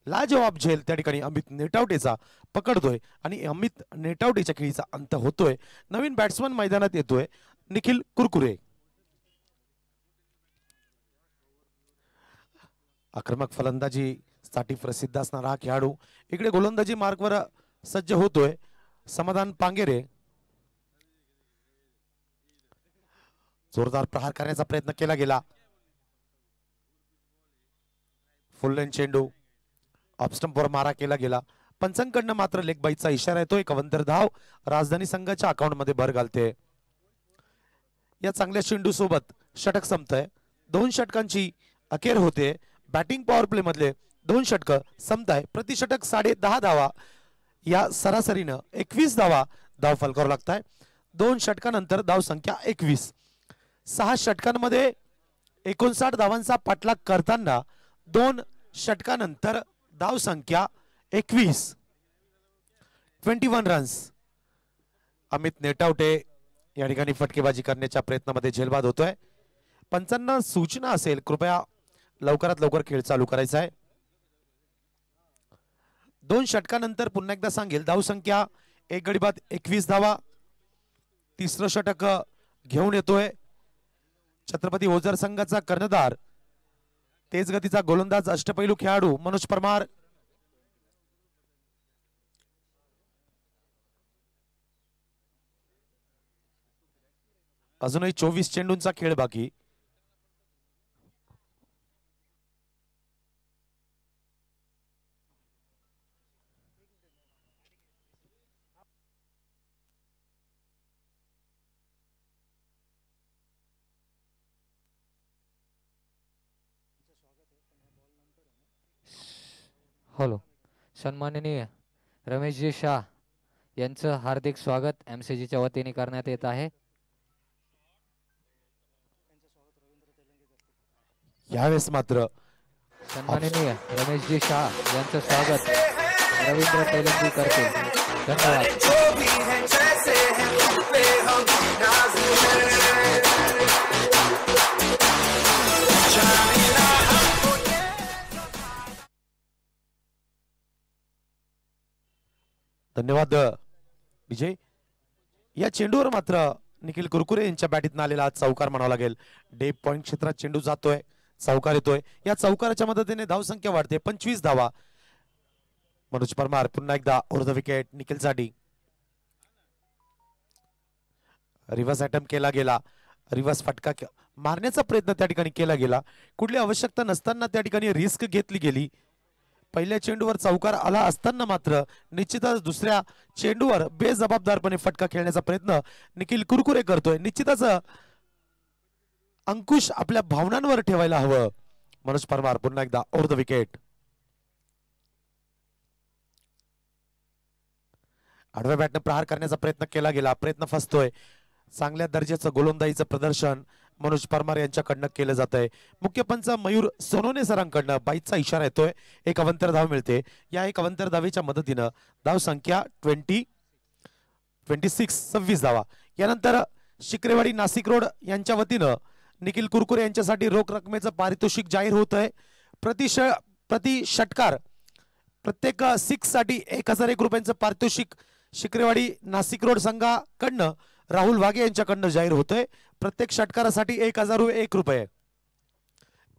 लाजवाब झेल त्या ठिकाणी अमित नेटावटेचा पकडतोय आणि अमित नेटावटेच्या खेळीचा अंत होतोय. नवीन बॅट्समन मैदानात येतोय, निखिल कुरकुरे. आक्रमक फलंदाजी साठी प्रसिद्ध असणारा हा खेळाडू इकडे गोलंदाजी मार्गवर सज्ज होतोय. समाधान पांगेरे जोरदार प्रहार करण्याचा प्रयत्न केला गेला. फुल लेन चेंडू ऑफ स्टंपवर मारा केला गेला. पंचांकडनं मात्र लेग बाईचा इशारा येतोय. कवंतर धाव राजधानी संघाच्या अकाउंट मध्ये भर घालते. या चांगल्या चेंडू सोबत षटक संपतंय. 2 षटकांची अखेर होते. बॅटिंग पॉवर प्ले मधले 2 षटक संपताय. प्रति षटक 10.5 धावा, या सरासरीनं 21 धावा धाव फलकावर लागताय. 2 षटकानंतर धाव संख्या 21. 6 षटकांमध्ये 59 धावांचा पाठलाग करताना 2 षटकानंतर धाव संख्या 21 रन्स. अमित नेटावटे या ठिकाणी फटकेबाजी करण्याच्या प्रयत्नामध्ये झेलबाद होतोय. पंचांना सूचना असेल, कृपया लवकरात लवकर खेळ चालू करायचा आहे. 2 षटकानंतर पुन्हा एकदा सांगेल, धाव संख्या 1 गडी बाद 21 धावा. 3रं षटक घेऊन येतोय छत्रपती ओझर संघाचा कर्णधार, तेज गतीचा गोलंदाज, अष्टपैलू खेळाडू मनोज परमार. अजूनही 24 चेंडूंचा खेळ बाकी. हॅलो, सन्माननीय रमेशजी शाह यांचं हार्दिक स्वागत MCGच्या वतीने करण्यात येत आहे. यावेळेस मात्र सन्माननीय रमेशजी शाह यांचं स्वागत रवींद्र तेलंगी करतील. धन्यवाद. धन्यवाद विजय. या चेंडूवर मात्र निखिल कुरकुरे यांच्या बॅटीतून आलेला चौकार म्हणावा लागेल. डे पॉइंट क्षेत्रात चेंडू जातोय, चौकार येतोय. या चौकाराच्या मदतीने धावसंख्या वाढते. 25 धावा. मनोज परमार पुन्हा एकदा ओव्हर द विकेट निखिलसाठी. रिव्हर्स अटेम्प्ट केला गेला. रिव्हर्स फटका मारण्याचा प्रयत्न त्या ठिकाणी केला गेला. कुठली आवश्यकता नसताना त्या ठिकाणी रिस्क घेतली गेली. पहिल्या चेंडूवर चौकार आला असताना मात्र निश्चितच दुसऱ्या चेंडूवर बेजबाबदारपणे फटका खेळण्याचा प्रयत्न निखिल कुरकुरे करतोय. निश्चितच अंकुश आपल्या भावनांवर ठेवायला हवं. मनोज परमार पुन्हा एकदा ओव्हर द विकेट. आडव्या बॅटने प्रहार करण्याचा प्रयत्न केला गेला. प्रयत्न फसतोय. चांगल्या दर्जाचं गोलंदाजीचं प्रदर्शन मनोज परमार यांच्याकडनं केलं जात आहे. मुख्य पंच मयूर सोनोने सरांकडनं बाईचा इशारा येतोय. एक अवंतर धाव मिळते. या एक अवंतर धावेच्या मदतीनं धाव संख्या 26 धावा. यानंतर शिक्रेवाडी नाशिक रोड यांच्या वतीनं निखिल कुरकुरे यांच्यासाठी रोख रकमेचं पारितोषिक जाहीर होत आहे. प्रति षटकार प्रत्येक 6 साठी 1001 रुपयांचं पारितोषिक शिक्रेवाडी नाशिक रोड संघाकडनं राहुल वाघे यांच्याकडनं जाहीर होतोय. प्रत्येक षटकारासाठी 1001 रुपये.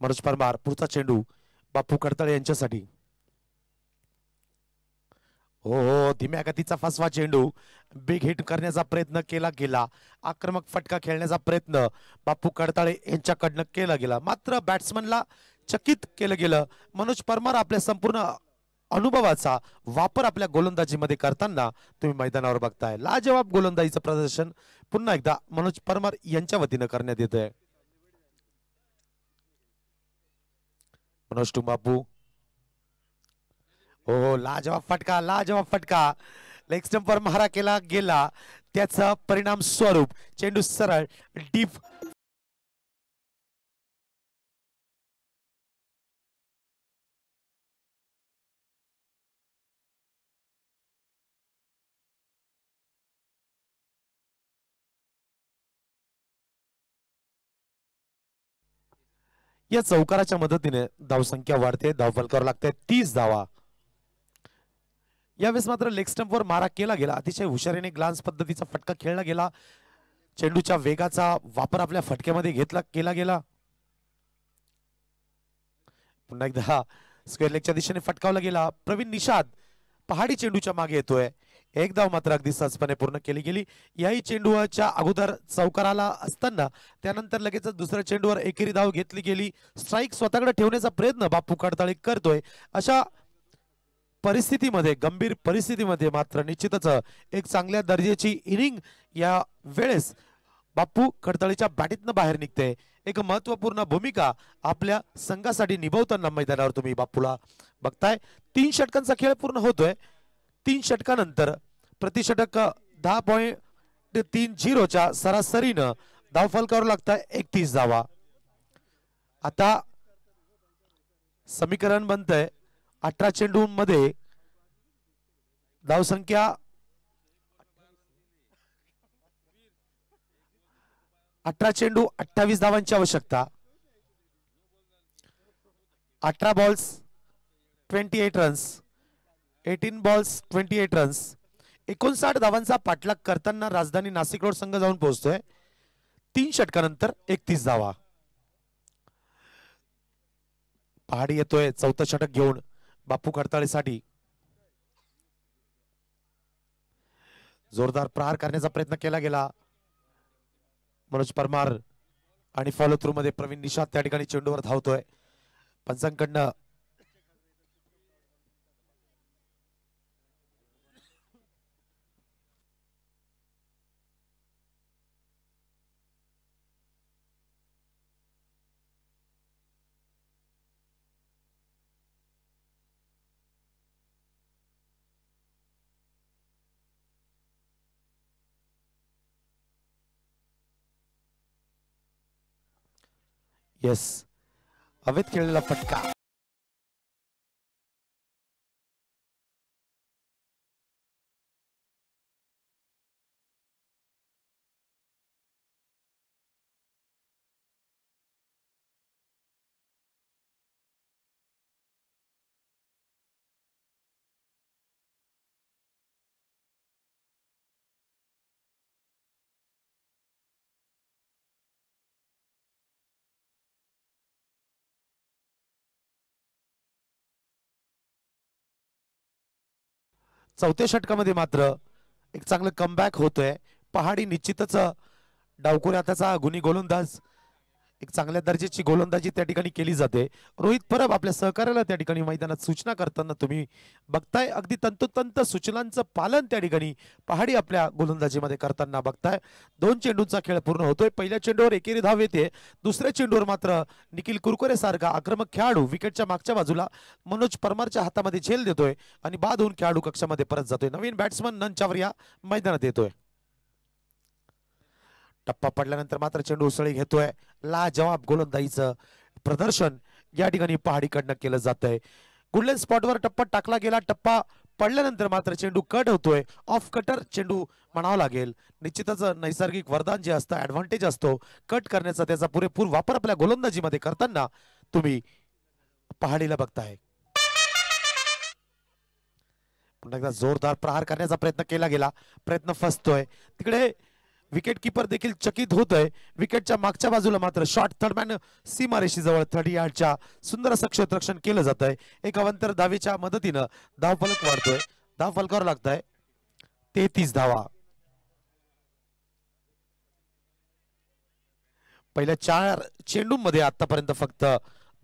मनोज परमार पुढचा चेंडू बापू कडतळे यांच्यासाठी. हो धीम्या गतीचा फसवा चेंडू. बिग हिट करण्याचा प्रयत्न केला गेला. आक्रमक फटका खेळण्याचा प्रयत्न बापू कडतळे यांच्याकडनं केला गेला. मात्र बॅट्समनला चकित केलं गेलं. मनोज परमार आपल्या संपूर्ण अनुभवाचा वापर आपल्या गोलंदाजीमध्ये करताना तुम्ही मैदानावर बघताय. लाजवाब गोलंदाजीचं प्रदर्शन पुन्हा एकदा मनोज परमार यांच्या वतीनं करण्यात येत आहे. मनोज टू बापू. हो लाजवाब फटका, लाजवाब फटका. लेग स्टंपवर मारा केला गेला. त्याचा परिणाम स्वरूप चेंडू सरळ डीप या चौकाराच्या मदतीने धावसंख्या वाढते. धावफलकावर लागते 30 धावा. यावेळेस मात्र लेग स्टंपवर मारा केला गेला. अतिशय हुशारीने ग्लान्स पद्धतीचा फटका खेळला गेला. चेंडूच्या वेगाचा वापर आपल्या फटक्यामध्ये केला गेला. पुन्हा एकदा स्क्वेअर लेगच्या दिशेने फटकावला गेला. प्रवीण निषाद पहाडी चेंडूच्या मागे येतोय. एक धाव मात्र अगदी सहजपणे पूर्ण केली गेली. याही चेंडूच्या अगोदर चौकाराला असताना त्यानंतर लगेच दुसऱ्या चेंडूवर एकेरी धाव घेतली गेली. स्ट्राईक स्वतःकडे ठेवण्याचा प्रयत्न बापू कडताळे करतोय. अशा परिस्थितीमध्ये, गंभीर परिस्थितीमध्ये मात्र निश्चितच एक चांगल्या दर्जाची इनिंग या वेळेस बापू कडताळेच्या बॅटीतनं बाहेर निघते. एक महत्वपूर्ण भूमिका आपल्या संघासाठी निभावताना मैदानावर तुम्ही बापूला बघताय. 3 षटकांचा खेळ पूर्ण होतोय. 3 षटकानंतर प्रतिषटक 10.30च्या सरासरीनं धावफलकावर लागताय 31 धावा. आता समीकरण बनतंय 18 चेंडूंमध्ये धावसंख्या 18 चेंडू 28 धावांची आवश्यकता. 18 बॉल्स 28 रन्स. 18 balls 28 runs. 59 धावांचा पाठलाग करताना राजधानी नाशिक रोड संघ जाऊन पोहोचतोय. 3 षटकानंतर 31 धावा. पहाडी येतोय 4थं षटक घेऊन बापू कडताळेसाठी. जोरदार प्रहार करण्याचा प्रयत्न केला गेला. मनोज परमार आणि फॉलो थ्रू मध्ये प्रवीण निषाद त्या ठिकाणी चेंडूवर धावतोय. पंचांकडनं येस हवेत खेळलेला फटका. चौथ्या षटकामध्ये मात्र एक चांगलं कमबॅक होतोय. पहाडी निश्चितच डावखोऱ्या त्याचा गुणी गोलंदाज, एक चांगल्या दर्जाची गोलंदाजी त्या ठिकाणी केली जाते. रोहित परब आपल्या सहकार्याला त्या ठिकाणी मैदानात सूचना करताना तुम्ही बघताय. अगदी तंतोतंत सूचनांचं पालन त्या ठिकाणी पहाडी आपल्या गोलंदाजीमध्ये करताना बघताय. 2 चेंडूंचा खेळ पूर्ण होतोय. पहिल्या चेंडूवर एकेरी धाव येते. दुसऱ्या चेंडूवर मात्र निखिल कुरकुरे सारखा आक्रमक खेळाडू विकेटच्या मागच्या बाजूला मनोज परमारच्या हातामध्ये झेल देतोय आणि बाद होऊन खेळाडू कक्षामध्ये परत जातोय. नवीन बॅट्समन नंचावरिया मैदानात येतोय. टप्पा पडल्यानंतर मात्र चेंडू उसळी घेतोय. लाजवाब गोलंदाजीचं प्रदर्शन या ठिकाणी पहाडीकडनं केलं जात आहे. गुडलेन स्पॉटवर टप्पा टाकला गेला. टप्पा पडल्यानंतर मात्र चेंडू कट होतोय. ऑफ कटर चेंडू म्हणावं लागेल. निश्चितच नैसर्गिक वरदान जे असतं, ऍडव्हान्टेज असतो कट करण्याचा, त्याचा पुरेपूर वापर आपल्या गोलंदाजीमध्ये करताना तुम्ही पहाडीला बघताय. पुन्हा एकदा जोरदार प्रहार करण्याचा प्रयत्न केला गेला. प्रयत्न फसतोय. तिकडे विकेट किपर देखील चकित होतोय. विकेटच्या मागच्या बाजूला मात्र शॉर्ट थर्डमॅन सीमारेषी जवळ 30 यार्डच्या सुंदर असं क्षेत्ररक्षण केलं जात आहे. एक अवंतर धावेच्या मदतीनं धावफलक वाढतोय. धावफलकावर लागताय 33 धावा. पहिल्या 4 चेंडूंमध्ये आतापर्यंत फक्त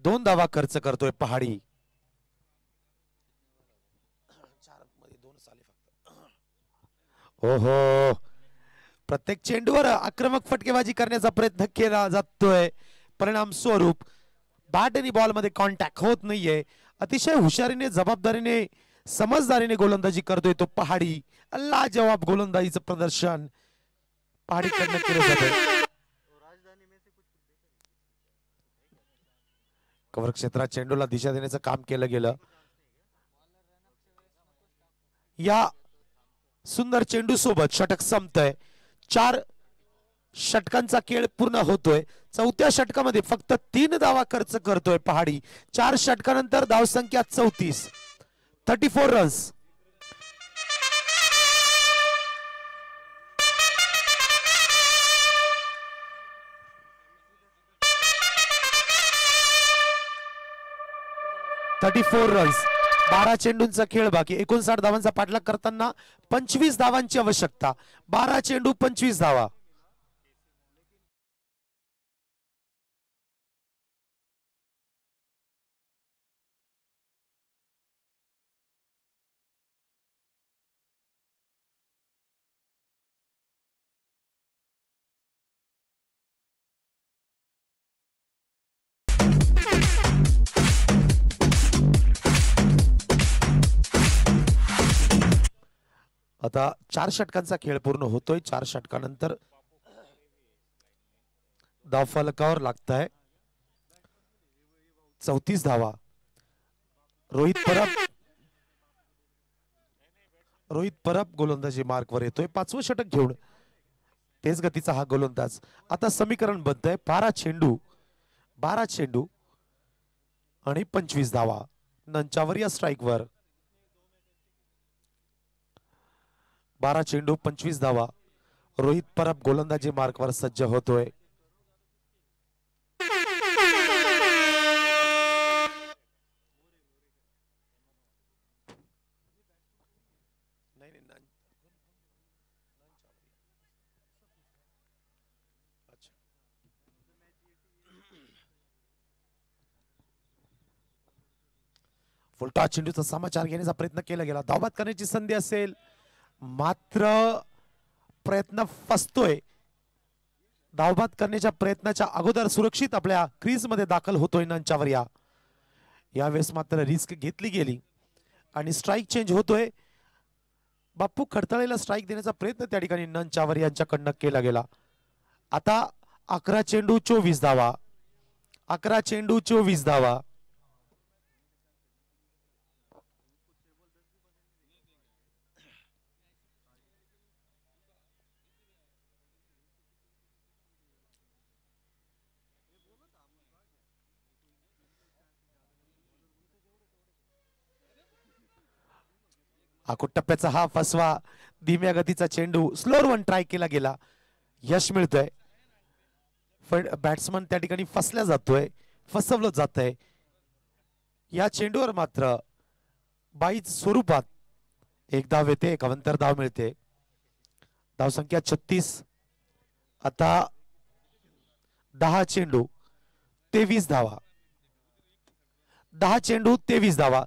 2 धावा खर्च करतोय पहाडी. ओहो, प्रत्येक चेंडूवर आक्रमक फटकेबाजी करण्याचा प्रयत्न केला जातोय. परिणाम स्वरूप बॅट आणि बॉल मध्ये कॉन्टॅक्ट होत नाहीये. अतिशय हुशारीने, जबाबदारीने, समजदारीने गोलंदाजी करतोय तो पहाडी. लाजवाब गोलंदाजीचं प्रदर्शन पहाडीकडनं केलं जातंय. कव्हर क्षेत्रात चेंडूला दिशा देण्याचं काम केलं गेलं. या सुंदर चेंडू सोबत षटक संपतंय. 4 षटकांचा खेळ पूर्ण होतोय. चौथ्या षटकामध्ये फक्त 3 धावा खर्च करतोय पहाडी. 4 षटकानंतर धावसंख्या 34 रन्स. रन्स. 12 चेंडूंचा खेळ बाकी. 59 धावांचा पाठलाग करताना 25 धावांची आवश्यकता. 12 चेंडू 25 धावा. आता 4 षटकांचा खेळ पूर्ण होतोय. 4 षटकानंतर धावफलकावर लागताय 34 धावा. रोहित परब गोलंदाजी मार्कवर येतोय. 5वं षटक घेऊन तेज गतीचा हा गोलंदाज. आता समीकरण बनतंय 12 चेंडू आणि 25 धावा. नंचावर या स्ट्राईकवर 12 चेंडू 25 धावा. रोहित परब गोलंदाजी मार्कवर सज्ज होतोय. फुलटॉस चेंडूचा समाचार घेण्याचा प्रयत्न केला गेला. धावबाद करण्याची संधी असेल, मात्र प्रयत्न फसतोय. धावबाद करण्याच्या प्रयत्नाच्या अगोदर सुरक्षित आपल्या क्रीज मध्ये दाखल होतोय नंचावरिया. यावेळेस मात्र रिस्क घेतली गेली आणि स्ट्राईक चेंज होतोय. बाप्पू खडतळेला स्ट्राईक देण्याचा प्रयत्न त्या ठिकाणी नंचावरिया यांच्याकडनं केला गेला. आता 11 चेंडू 24 धावा. 11 चेंडू 24 धावा. आखूट टप्प्याचा हा फसवा, धीम्या गतीचा चेंडू, स्लोअर वन ट्राय केला गेला. यश मिळतंय. बॅट्समन त्या ठिकाणी फसल्या जातोय, फसवलं जात आहे. या चेंडूवर मात्र बाईच स्वरूपात एक धाव येते, एक अवंतर धाव मिळते. धाव संख्या 36. आता 10 चेंडू 23 धावा. 10 चेंडू 23 धावा.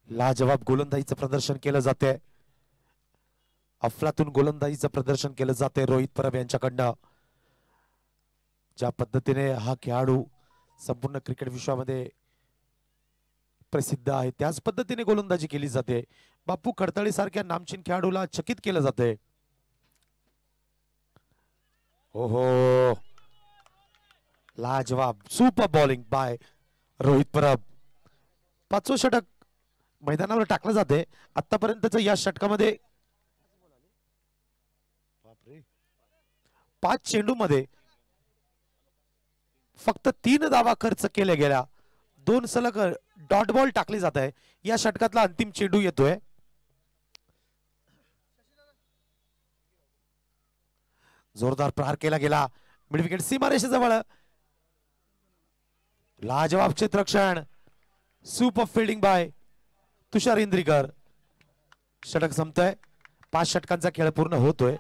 लाजवाब गोलंदाजीचं प्रदर्शन केलं जाते. अफलातून गोलंदाजीचं प्रदर्शन केलं जाते रोहित परब यांच्याकडनं. ज्या पद्धतीने हा खेळाडू संपूर्ण क्रिकेट विश्वामध्ये प्रसिद्ध आहे त्याच पद्धतीने गोलंदाजी केली जाते. बापू खडतळी सारख्या नामचीन खेळाडूला चकित केलं जाते. ओहो, लाजवाब super bowling by Rohit Parab. 5वं षटक मैदानावर टाकलं जाते. आतापर्यंतच्या या षटकामध्ये 5 चेंडू मध्ये फक्त 3 धावा खर्च केल्या गेल्या. 2 सलग डॉट बॉल टाकले जात आहे. या षटकातला अंतिम चेंडू येतोय. जोरदार प्रहार केला गेला. मिड विकेट सीमारेषेजवळ. लाजवाब क्षेत्ररक्षण. Super fielding by Tushar Indrikar. षटक संपतंय. 5 षटकांचा खेळ पूर्ण होतोय.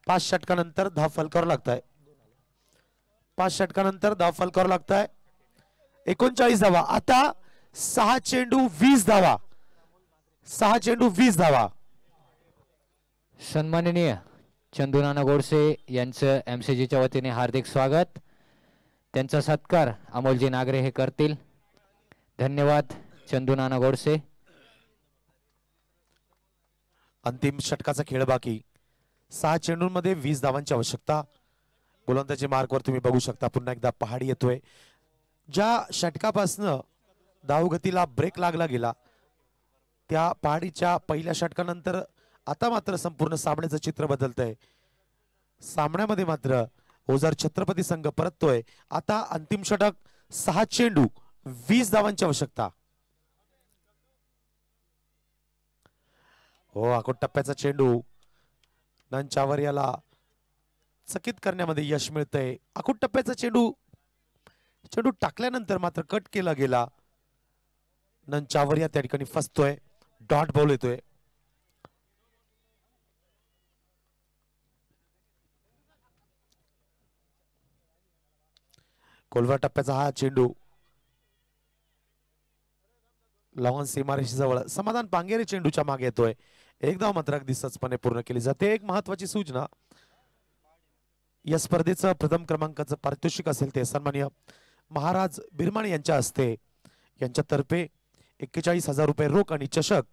5 षटकानंतर धाव फलकावर लागताय. 5 षटकानंतर धाव फलकावर लागताय. 39 धावा. आता 6 चेंडू 20 धावा. 6 चेंडू 20 धावा. सन्माननीय चंदूनाना गोडसे यांचं MCGच्या वतीने हार्दिक स्वागत. त्यांचा सत्कार अमोलजी नागरे हे करतील. धन्यवाद चंदूनाना गोडसे. अंतिम षटकाचा खेळ बाकी. 6 चेंडूंमध्ये 20 धावांची आवश्यकता. गोलंदाजी मार्कवर तुम्ही बघू शकता. पुन्हा एकदा पहाडी येतोय. ज्या षटकापासनं धावगतीला ब्रेक लागला गेला त्या पहाडीच्या पहिल्या षटकानंतर आता मात्र संपूर्ण सामन्याचं चित्र बदलतंय. सामन्यामध्ये मात्र ओझर छत्रपती संघ परततोय. आता अंतिम षटक 6 चेंडू 20 धावांची आवश्यकता. हो, आखोट टप्प्याचा चेंडू नंचावर याला चकित करण्यामध्ये यश मिळतंय. आखोट टप्प्याचा चेंडू टाकल्यानंतर मात्र कट केला गेला. नंचावर या त्या ठिकाणी फसतोय. डॉट बॉल येतोय. कोलवा टप्प्याचा हा चेंडू लॉन सीमारेषेजवळ समाधान पांगेरे चेंडूच्या मागे येतोय. एक धाव मात्र अगदी सहजपणे पूर्ण केली जाते. एक महत्वाची सूचना, या स्पर्धेचं प्रथम क्रमांकाचं पारितोषिक असेल ते सन्माननीय महाराज बिरमाणी यांच्या हस्ते यांच्यातर्फे 41,000 रुपये रोख आणि चषक.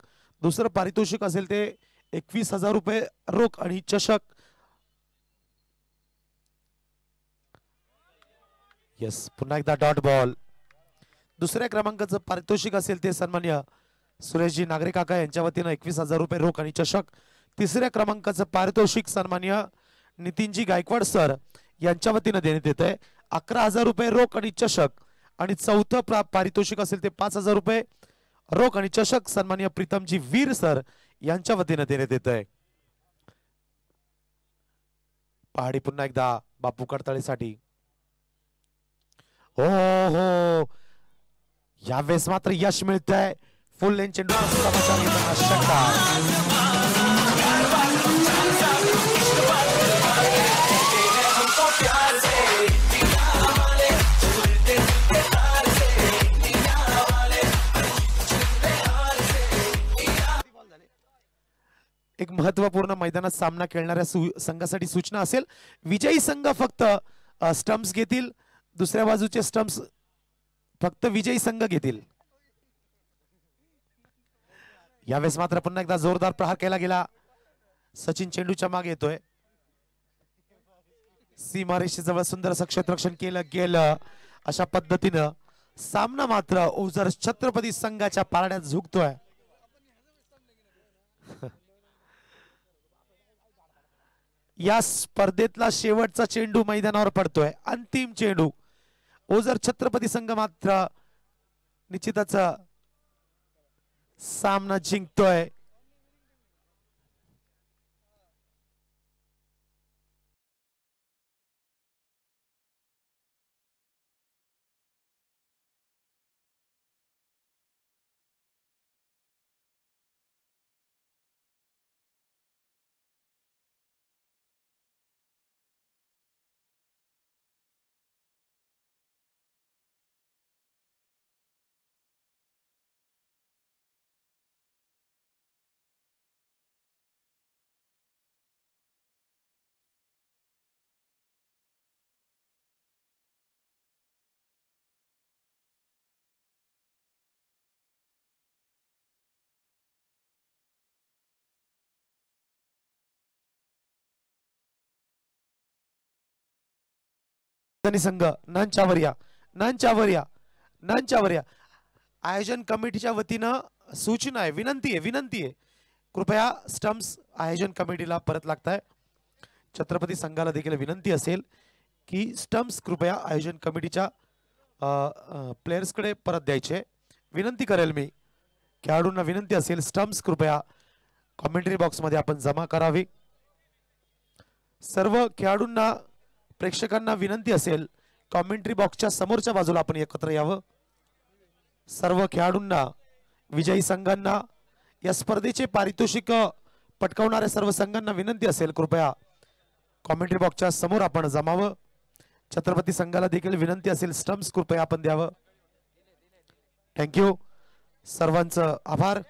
दुसरं पारितोषिक असेल ते 21,000 रुपये रोख आणि चषक. यस, पुन्हा एकदा डॉट बॉल. दुसऱ्या क्रमांकाचं पारितोषिक असेल ते सन्माननीय सुरेशजी नागरे काका यांच्या वतीनं 21,000 रुपये रोख आणि चषक. तिसऱ्या क्रमांकाचं पारितोषिक सन्माननीय नितीनजी गायकवाड सर यांच्या वतीनं देण्यात येत आहे 11,000 रुपये रोख आणि चषक. आणि चौथं पारितोषिक असेल ते 5,000 रुपये रोख आणि चषक सन्माननीय प्रीतमजी वीर सर यांच्या वतीनं देण्यात येत आहे. पहाडी पुन्हा एकदा बापू कडताळीसाठी. हो हो, यावेळेस मात्र यश मिळतंय. फुल लेन चेंडू एक महत्त्वपूर्ण मैदानात सामना खेळणाऱ्या संघासाठी सूचना असेल, विजयी संघ फक्त स्टंप्स घेतील, दुसऱ्या बाजूचे स्टंप्स फक्त विजयी संघ घेतील. यावेळेस मात्र पुन्हा एकदा जोरदार प्रहार केला गेला. सचिन चेंडूच्या मागे येतोय. सीमारेषेजवळ सुंदर असं क्षेत्ररक्षण केलं गेलं. अशा पद्धतीनं सामना मात्र ओझर छत्रपती संघाच्या पारड्यात झुकतोय. या स्पर्धेतला शेवटचा चेंडू मैदानावर पडतोय. अंतिम चेंडू. ओझर छत्रपती संघ मात्र निश्चितच सामना जिंकतोय. संघ नांचावरिया आयोजन कमिटीच्या वतीनं सूचना आहे, विनंती आहे, कृपया स्टंप्स आयोजन कमिटीला परत लागताय. छत्रपती संघाला देखील विनंती असेल की स्टंप्स कृपया आयोजन कमिटीच्या प्लेयर्सकडे परत द्यायचे. विनंती करेल मी, खेळाडूंना विनंती असेल, स्टंप्स कृपया कॉमेंट्री बॉक्समध्ये आपण जमा करावी. सर्व खेळाडूंना प्रेक्षकांना विनंती असेल, कॉमेंट्री बॉक्सच्या समोरच्या बाजूला आपण एकत्र यावं. सर्व खेळाडूंना, विजयी संघांना, या स्पर्धेचे पारितोषिक पटकावणाऱ्या सर्व संघांना विनंती असेल, कृपया कॉमेंट्री बॉक्सच्या समोर आपण जमावं. छत्रपती संघाला देखील विनंती असेल, स्टंप्स कृपया आपण द्यावं. थँक्यू. सर्वांचं आभार.